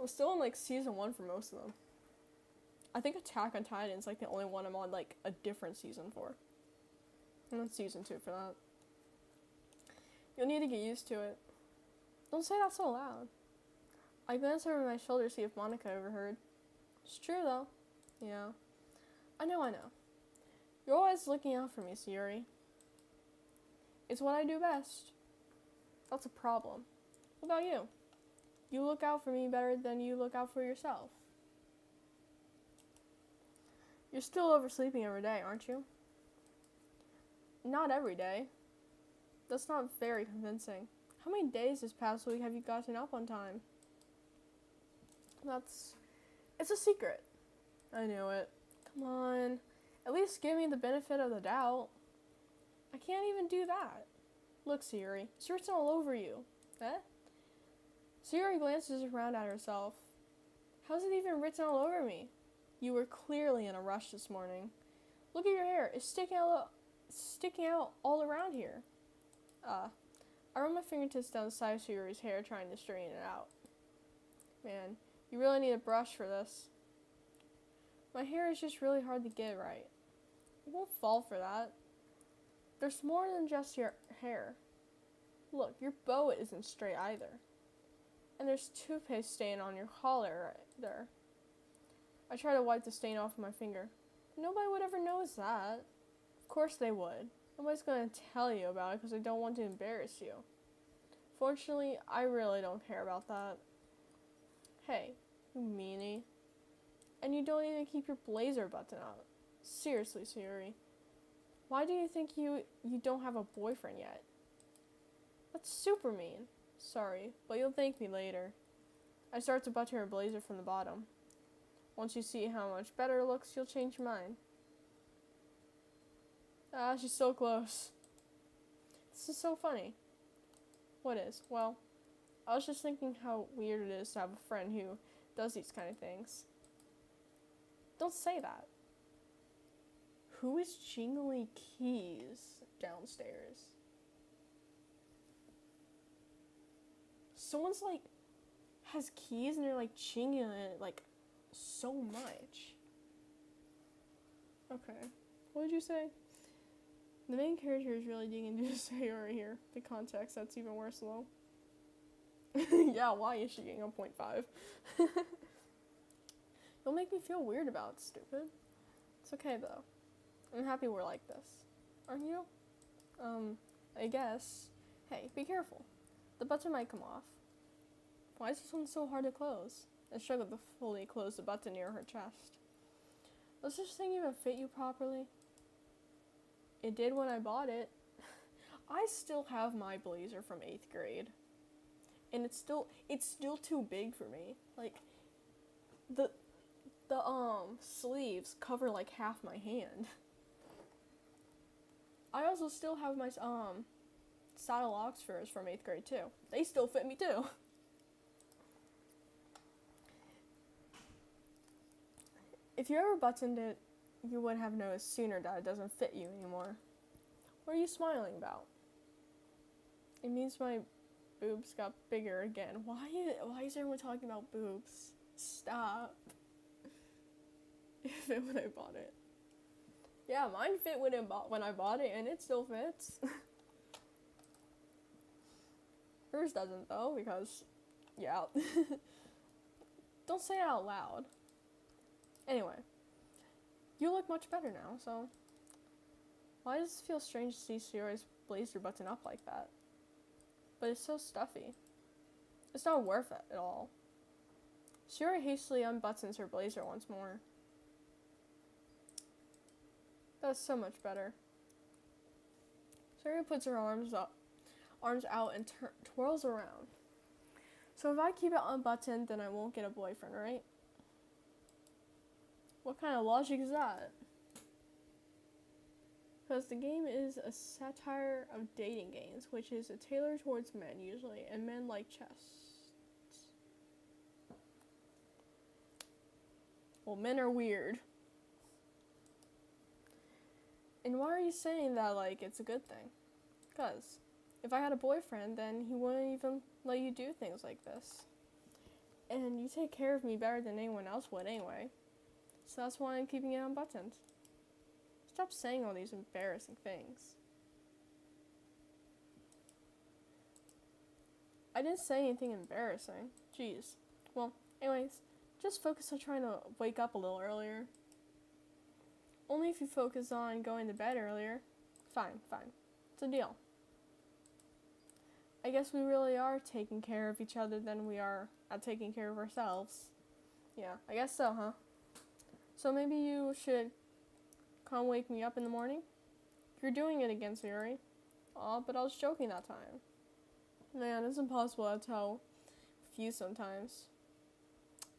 I'm still on, like, season 1 for most of them. I think Attack on Titan's, like, the only one I'm on, like, a different season for. I'm on season 2 for that. You'll need to get used to it. Don't say that so loud. I glanced over my shoulder to see if Monica overheard. It's true, though. Yeah. I know. You're always looking out for me, Sayuri. It's what I do best. That's a problem. What about you? You look out for me better than you look out for yourself. You're still oversleeping every day, aren't you? Not every day. That's not very convincing. How many days this past week have you gotten up on time? It's a secret. I knew it. Come on. At least give me the benefit of the doubt. I can't even do that. Look, Sayuri, it's written all over you. Eh? Sayuri glances around at herself. How's it even written all over me? You were clearly in a rush this morning. Look at your hair. It's sticking out all around here. I run my fingertips down the side of Sayuri's hair, trying to straighten it out. Man, you really need a brush for this. My hair is just really hard to get right. You won't fall for that. There's more than just your hair. Look, your bow isn't straight either. And there's toothpaste stain on your collar right there. I try to wipe the stain off with my finger. Nobody would ever notice that. Of course they would. Nobody's going to tell you about it because they don't want to embarrass you. Fortunately, I really don't care about that. Hey, you meanie. And you don't even keep your blazer button up. Seriously, Sayuri. Why do you think you don't have a boyfriend yet? That's super mean. Sorry, but you'll thank me later. I start to button her blazer from the bottom. Once you see how much better it looks, you'll change your mind. Ah, she's so close. This is so funny. What is? Well, I was just thinking how weird it is to have a friend who does these kind of things. Don't say that. Who is jingling keys downstairs? Someone's like, has keys and they're like jingling it like so much. Okay. What did you say? The main character is really digging into Sayuri here. The context, that's even worse though. Yeah, why is she getting a 0.5? Don't make me feel weird about it, stupid. It's okay though. I'm happy we're like this. Aren't you? I guess. Hey, be careful. The button might come off. Why is this one so hard to close? I struggled to fully close the button near her chest. Does this thing even fit you properly? It did when I bought it. I still have my blazer from 8th grade. And it's still too big for me. Like, the sleeves cover like half my hand. I also still have my saddle Oxfords from 8th grade too. They still fit me too. If you ever buttoned it, you would have noticed sooner that it doesn't fit you anymore. What are you smiling about? It means my boobs got bigger again. Why is everyone talking about boobs? Stop. It fit when I bought it. Yeah, mine fit when I bought it, and it still fits. Hers doesn't though, because, yeah. Don't say it out loud. Anyway, you look much better now, so why does it feel strange to see Sierra's blazer button up like that? But it's so stuffy. It's not worth it at all. Sierra hastily unbuttons her blazer once more. That's so much better. Sierra puts her arms out and twirls around. So if I keep it unbuttoned, then I won't get a boyfriend, right? What kind of logic is that? Because the game is a satire of dating games, which is a tailored towards men usually, and men like chess. Well, men are weird. And why are you saying that like it's a good thing? Because if I had a boyfriend, then he wouldn't even let you do things like this. And you take care of me better than anyone else would anyway. So that's why I'm keeping it unbuttoned. Stop saying all these embarrassing things. I didn't say anything embarrassing. Jeez. Well, anyways, just focus on trying to wake up a little earlier. Only if you focus on going to bed earlier. Fine. It's a deal. I guess we really are taking care of each other than we are at taking care of ourselves. Yeah, I guess so, huh? So maybe you should come wake me up in the morning? You're doing it again, Siri. Aw, but I was joking that time. Man, it's impossible to tell with you sometimes.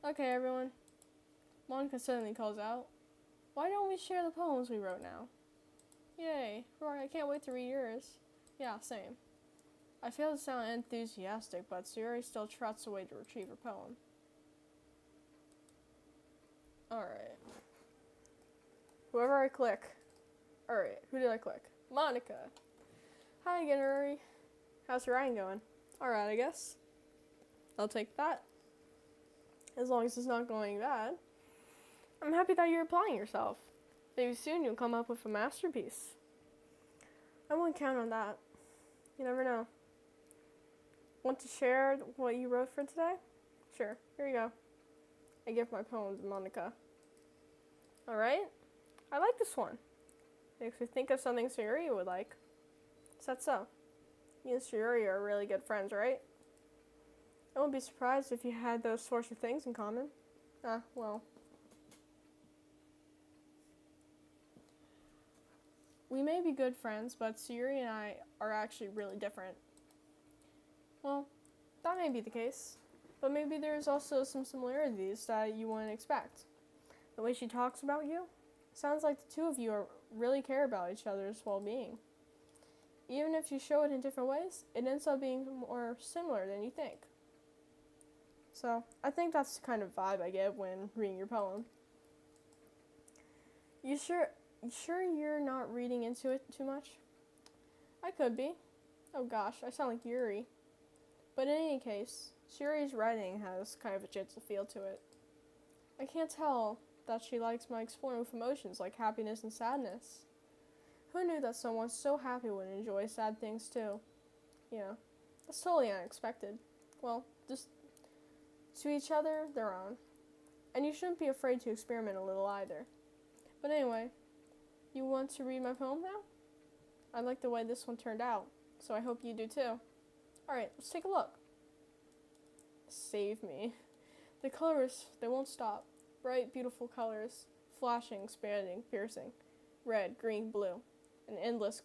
Okay, everyone. Monica suddenly calls out, why don't we share the poems we wrote now? Yay, Rory, I can't wait to read yours. Yeah, same. I fail to sound enthusiastic, but Siri still trots away to retrieve her poem. Alright. Whoever I click. Alright, who did I click? Monica. Hi again, Rory. How's your writing going? Alright, I guess. I'll take that. As long as it's not going bad. I'm happy that you're applying yourself. Maybe soon you'll come up with a masterpiece. I won't count on that. You never know. Want to share what you wrote for today? Sure, here you go. I give my poem to Monica. Alright? I like this one. Makes me think of something Sayuri would like. Is that so? You and Sayuri are really good friends, right? I wouldn't be surprised if you had those sorts of things in common. Well. We may be good friends, but Sayuri and I are actually really different. Well, that may be the case. But maybe there's also some similarities that you wouldn't expect. The way she talks about you, sounds like the two of you really care about each other's well-being. Even if you show it in different ways, it ends up being more similar than you think. So, I think that's the kind of vibe I get when reading your poem. You sure you're not reading into it too much? I could be. Oh gosh, I sound like Yuri. But in any case, Shuri's writing has kind of a gentle feel to it. I can't tell that she likes my exploring with emotions like happiness and sadness. Who knew that someone so happy would enjoy sad things too? Yeah, that's totally unexpected. Well, just to each other, their own. And you shouldn't be afraid to experiment a little either. But anyway, you want to read my poem now? I like the way this one turned out, so I hope you do too. Alright, let's take a look. Save me. The colors, they won't stop. Bright, beautiful colors, flashing, expanding, piercing. Red, green, blue. An endless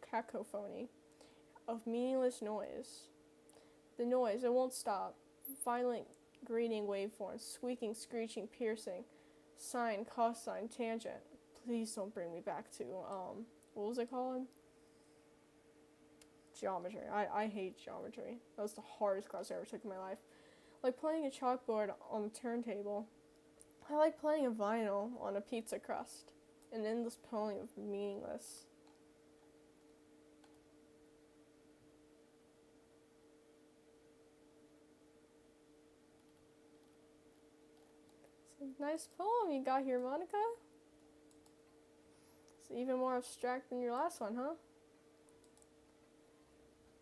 cacophony of meaningless noise. The noise, it won't stop. Violent, grating waveforms, squeaking, screeching, piercing. Sine, cosine, tangent. Please don't bring me back to, what was it called? Geometry. I hate geometry. That was the hardest class I ever took in my life. Like playing a chalkboard on a turntable. I like playing a vinyl on a pizza crust. An endless pulling of meaningless. It's a nice poem you got here, Monica. It's even more abstract than your last one, huh?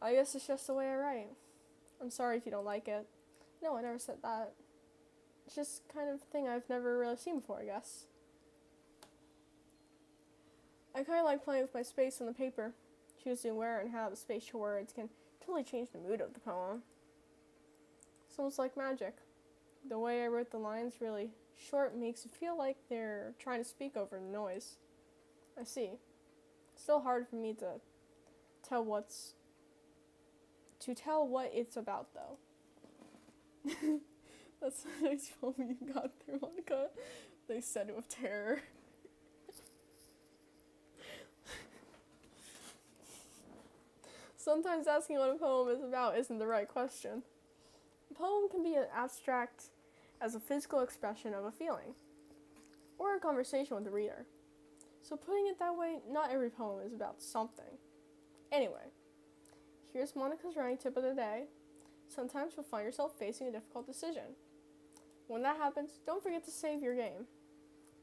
I guess it's just the way I write. I'm sorry if you don't like it. No, I never said that. It's just kind of thing I've never really seen before, I guess. I kind of like playing with my space on the paper, choosing where and how the spatial words can totally change the mood of the poem. It's almost like magic. The way I wrote the lines really short makes it feel like they're trying to speak over the noise. I see. It's still hard for me to tell what it's about, though. That's a nice poem you got through, Monica. They said it with terror. Sometimes asking what a poem is about isn't the right question. A poem can be as abstract as a physical expression of a feeling, or a conversation with the reader. So putting it that way, not every poem is about something. Anyway, here's Monica's writing tip of the day. Sometimes you'll find yourself facing a difficult decision. When that happens, don't forget to save your game.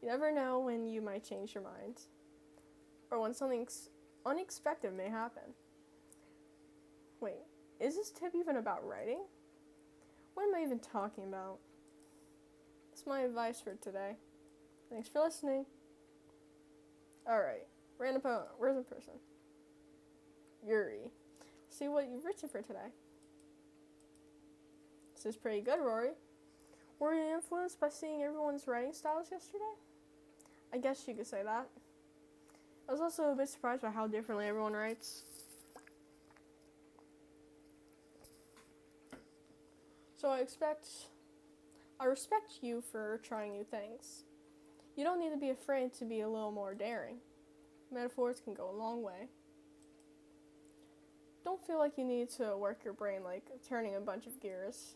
You never know when you might change your mind, or when something unexpected may happen. Wait, is this tip even about writing? What am I even talking about? That's my advice for today. Thanks for listening. Alright, random poem. Where's the person? Yuri. See what you've written for today. This is pretty good, Rory. Were you influenced by seeing everyone's writing styles yesterday? I guess you could say that. I was also a bit surprised by how differently everyone writes. So I respect you for trying new things. You don't need to be afraid to be a little more daring. Metaphors can go a long way. Don't feel like you need to work your brain like turning a bunch of gears.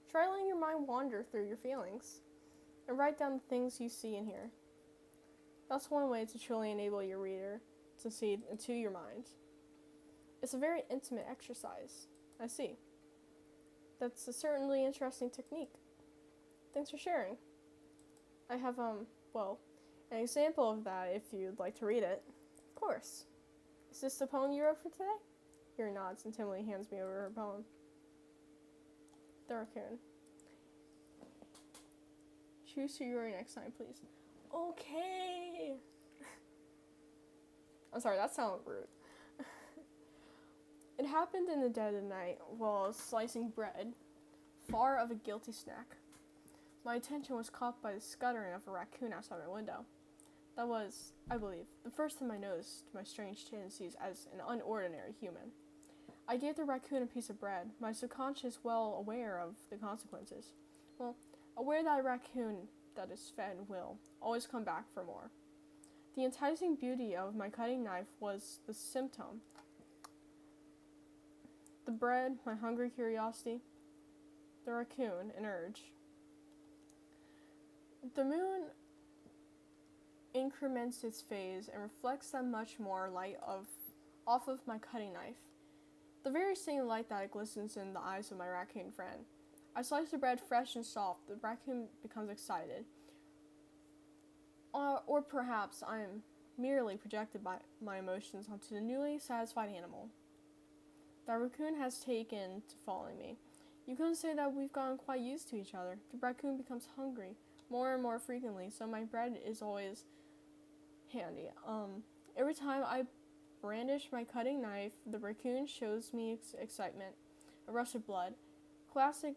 Try letting your mind wander through your feelings, and write down the things you see and hear. That's one way to truly enable your reader to see into your mind. It's a very intimate exercise. I see. That's a certainly interesting technique. Thanks for sharing. I have, an example of that if you'd like to read it. Of course. Is this the poem you wrote for today? Yuri nods and timidly hands me over her poem. The raccoon. Choose to Yuri next time, please. Okay. I'm sorry, that sounded rude. It happened in the dead of night while I was slicing bread, far of a guilty snack. My attention was caught by the scuttering of a raccoon outside my window. That was, I believe, the first time I noticed my strange tendencies as an unordinary human. I gave the raccoon a piece of bread, my subconscious well aware of the consequences. Well, aware that a raccoon that is fed will always come back for more. The enticing beauty of my cutting knife was the symptom. The bread, my hungry curiosity. The raccoon, an urge. The moon increments its phase and reflects that much more light off of my cutting knife. The very same light that glistens in the eyes of my raccoon friend. I slice the bread fresh and soft. The raccoon becomes excited. Or perhaps I am merely projected by my emotions onto the newly satisfied animal. The raccoon has taken to following me. You couldn't say that we've gotten quite used to each other. The raccoon becomes hungry more and more frequently, so my bread is always handy. Every time I brandish my cutting knife, the raccoon shows me excitement, a rush of blood. Classic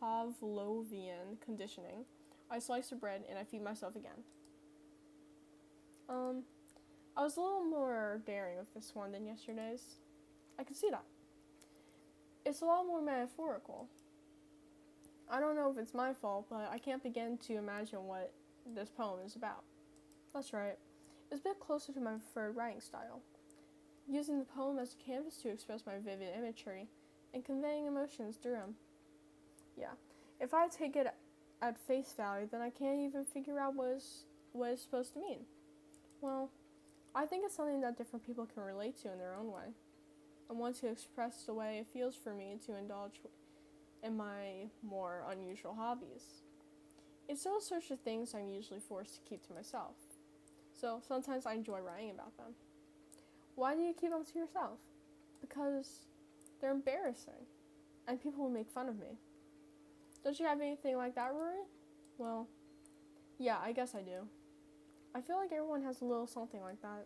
Pavlovian conditioning. I slice the bread and I feed myself again. I was a little more daring with this one than yesterday's. I can see that. It's a lot more metaphorical. I don't know if it's my fault, but I can't begin to imagine what this poem is about. That's right. It's a bit closer to my preferred writing style. Using the poem as a canvas to express my vivid imagery and conveying emotions through them. Yeah, if I take it at face value, then I can't even figure out what it's supposed to mean. Well, I think it's something that different people can relate to in their own way. I want to express the way it feels for me to indulge in my more unusual hobbies. It's those sorts of things I'm usually forced to keep to myself. So sometimes I enjoy writing about them. Why do you keep them to yourself? Because they're embarrassing, and people will make fun of me. Don't you have anything like that, Rory? Well, yeah, I guess I do. I feel like everyone has a little something like that.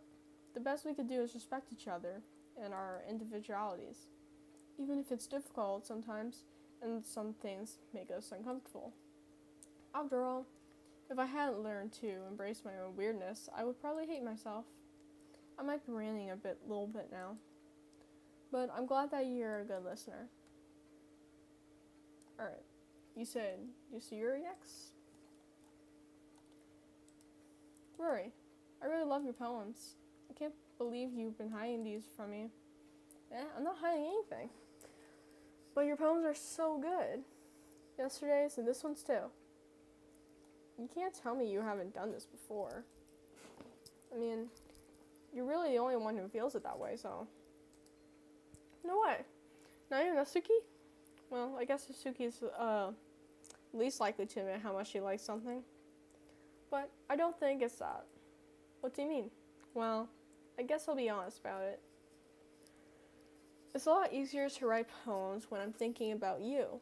The best we could do is respect each other and our individualities, even if it's difficult sometimes, and some things make us uncomfortable. After all, if I hadn't learned to embrace my own weirdness, I would probably hate myself. I might be ranting little bit now, but I'm glad that you're a good listener. Alright, you said you see your ex? Rory, I really love your poems. I can't believe you've been hiding these from me. I'm not hiding anything. But your poems are so good. Yesterday's and this one's too. You can't tell me you haven't done this before. I mean, you're really the only one who feels it that way, so. No way. Not even Natsuki? Well, I guess Natsuki's least likely to admit how much she likes something. But I don't think it's that. What do you mean? Well, I guess I'll be honest about it. It's a lot easier to write poems when I'm thinking about you.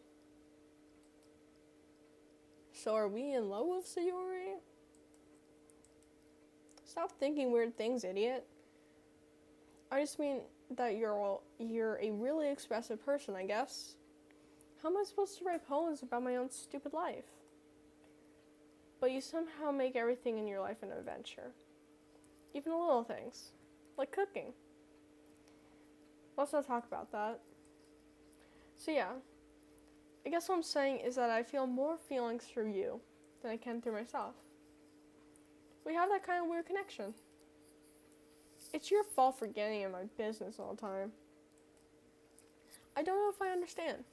So are we in love with Sayori? Stop thinking weird things, idiot. I just mean that you're a really expressive person, I guess. How am I supposed to write poems about my own stupid life? But you somehow make everything in your life an adventure. Even the little things, like cooking. Let's not talk about that. So yeah, I guess what I'm saying is that I feel more feelings for you than I can through myself. We have that kind of weird connection. It's your fault for getting in my business all the time. I don't know if I understand.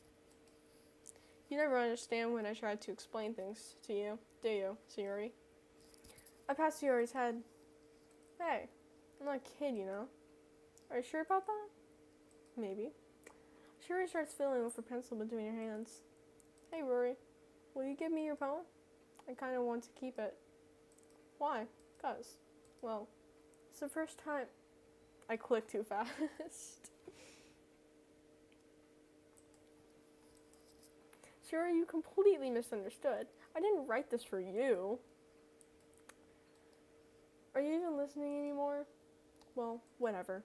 You never understand when I try to explain things to you, do you, Sayori? I pat Sayori's head. Hey, I'm not a kid, you know. Are you sure about that? Maybe. Sayori starts fiddling with her pencil between her hands. Hey, Rory, will you give me your poem? I kind of want to keep it. Why? 'Cause, well, it's the first time I clicked too fast. Sayori, you completely misunderstood. I didn't write this for you. Are you even listening anymore? Well, whatever.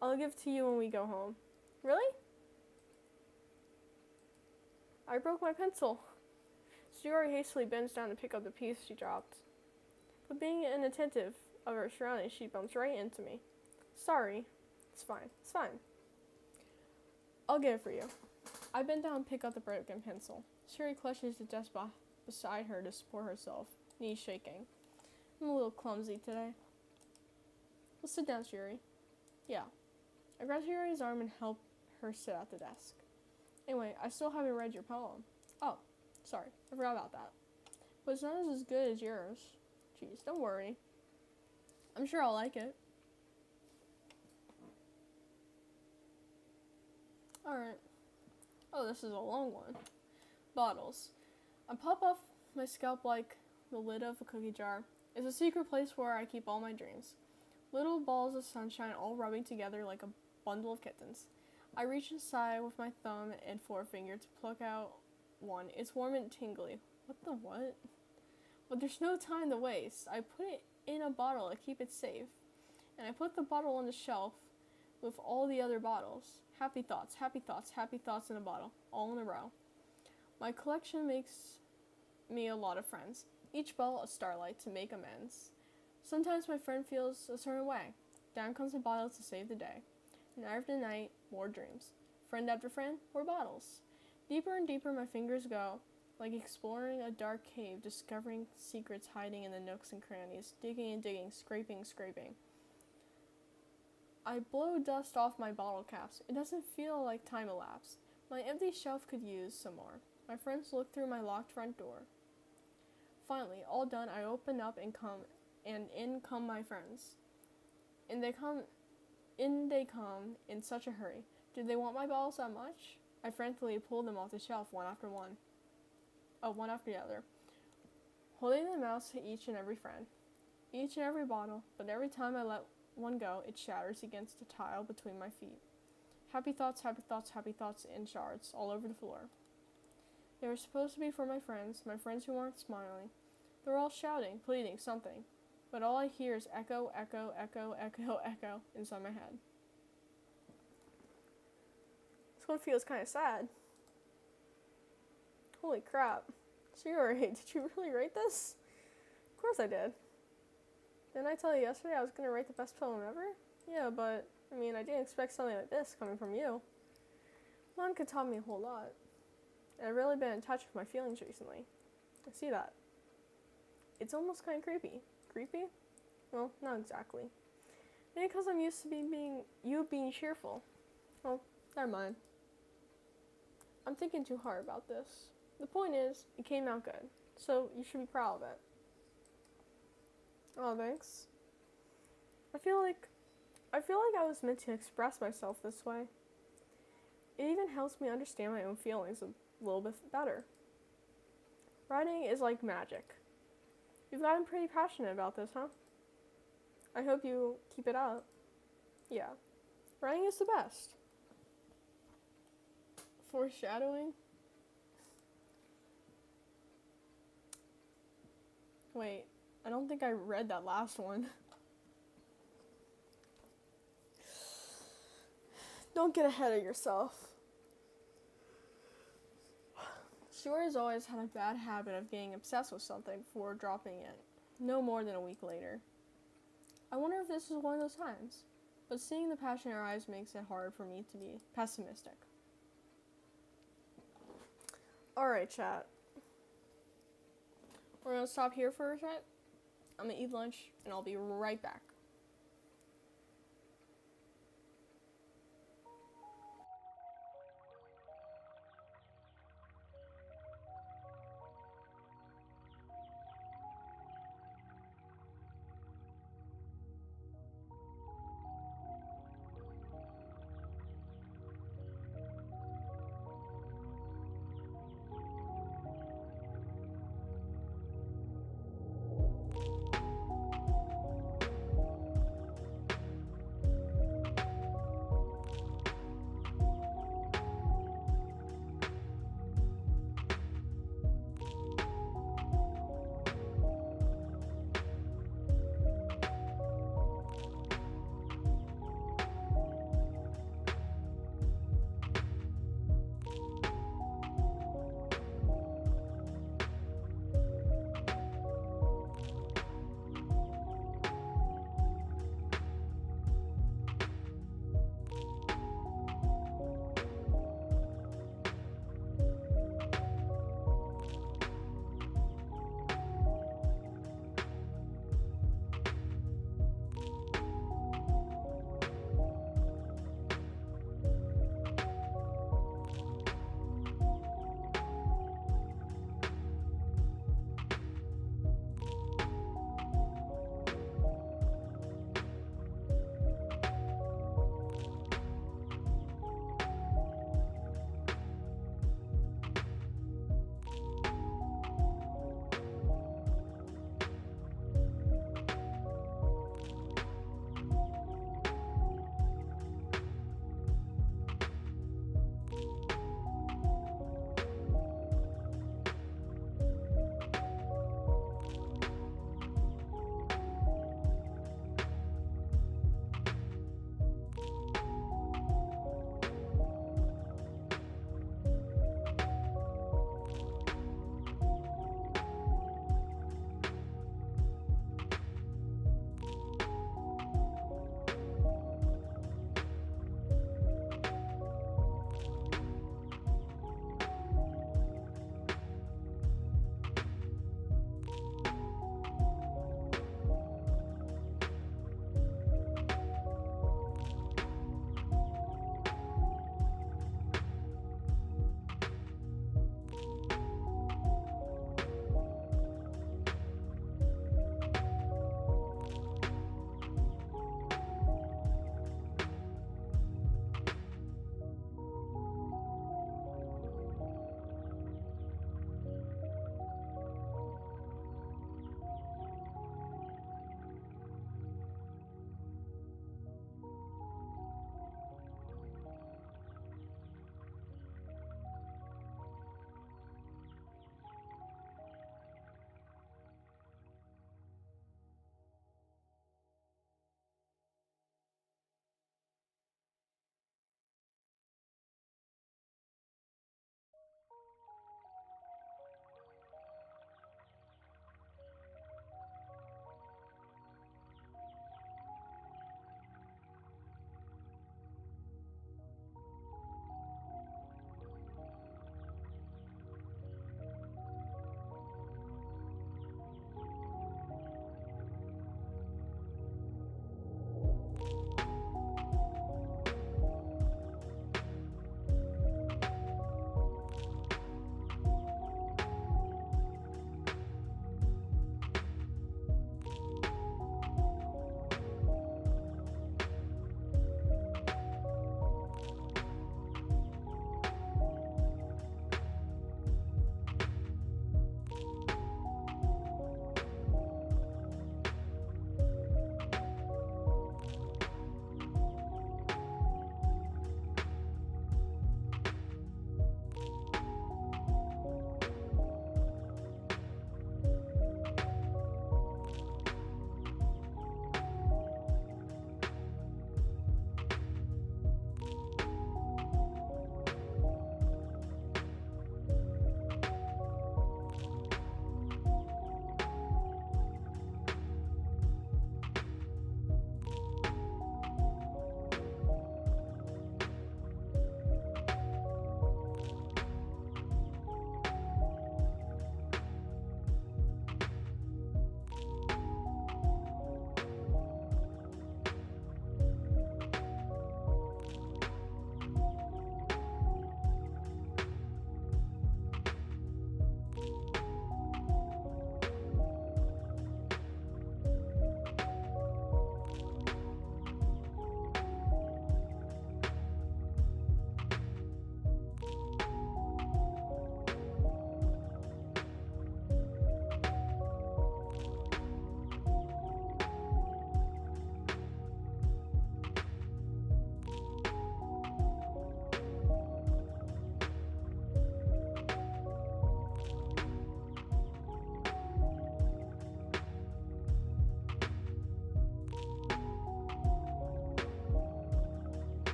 I'll give it to you when we go home. Really? I broke my pencil. Sayori hastily bends down to pick up the piece she dropped. But being inattentive of her surroundings, she bumps right into me. Sorry. It's fine. It's fine. I'll get it for you. I bend down and pick up the broken pencil. Sayori clutches the desk beside her to support herself, knees shaking. I'm a little clumsy today. Well, sit down, Sayori. Yeah. I grab Sayori's arm and help her sit at the desk. Anyway, I still haven't read your poem. Oh, sorry. I forgot about that. But it's not as good as yours. Jeez, don't worry. I'm sure I'll like it. Alright. Oh, this is a long one. Bottles. I pop off my scalp like the lid of a cookie jar. It's a secret place where I keep all my dreams. Little balls of sunshine all rubbing together like a bundle of kittens. I reach inside with my thumb and forefinger to pluck out one. It's warm and tingly. What the what? But there's no time to waste. I put it in a bottle to keep it safe. And I put the bottle on the shelf with all the other bottles. Happy thoughts, happy thoughts, happy thoughts in a bottle, all in a row. My collection makes me a lot of friends. Each bottle a starlight to make amends. Sometimes my friend feels a certain way. Down comes a bottle to save the day. Night after night, more dreams. Friend after friend, more bottles. Deeper and deeper my fingers go, like exploring a dark cave, discovering secrets hiding in the nooks and crannies, digging and digging, scraping, scraping. I blow dust off my bottle caps. It doesn't feel like time elapsed. My empty shelf could use some more. My friends look through my locked front door. Finally, all done, I open up and in come my friends. In they come in such a hurry. Do they want my bottles that much? I frantically pull them off the shelf one after the other, holding them out to each and every friend. Each and every bottle, but every time I let one go, it shatters against the tile between my feet. Happy thoughts, happy thoughts, happy thoughts in shards all over the floor. They were supposed to be for my friends who aren't smiling. They're all shouting, pleading, something. But all I hear is echo, echo, echo, echo, echo inside my head. This one feels kind of sad. Holy crap. So you're right. Did you really write this? Of course I did. Didn't I tell you yesterday I was going to write the best poem ever? Yeah, but, I mean, I didn't expect something like this coming from you. Monica taught me a whole lot. And I've really been in touch with my feelings recently. I see that. It's almost kind of creepy. Creepy? Well, not exactly. Maybe because I'm used to being cheerful. Well, never mind. I'm thinking too hard about this. The point is, it came out good. So you should be proud of it. Oh, thanks. I feel like I was meant to express myself this way. It even helps me understand my own feelings a little bit better. Writing is like magic. You've gotten pretty passionate about this, huh? I hope you keep it up. Yeah. Writing is the best. Foreshadowing? Wait, I don't think I read that last one. Don't get ahead of yourself. Shore has always had a bad habit of getting obsessed with something before dropping it, no more than a week later. I wonder if this is one of those times, but seeing the passion in her eyes makes it hard for me to be pessimistic. Alright, chat. We're gonna stop here for a chat. I'm gonna eat lunch, and I'll be right back.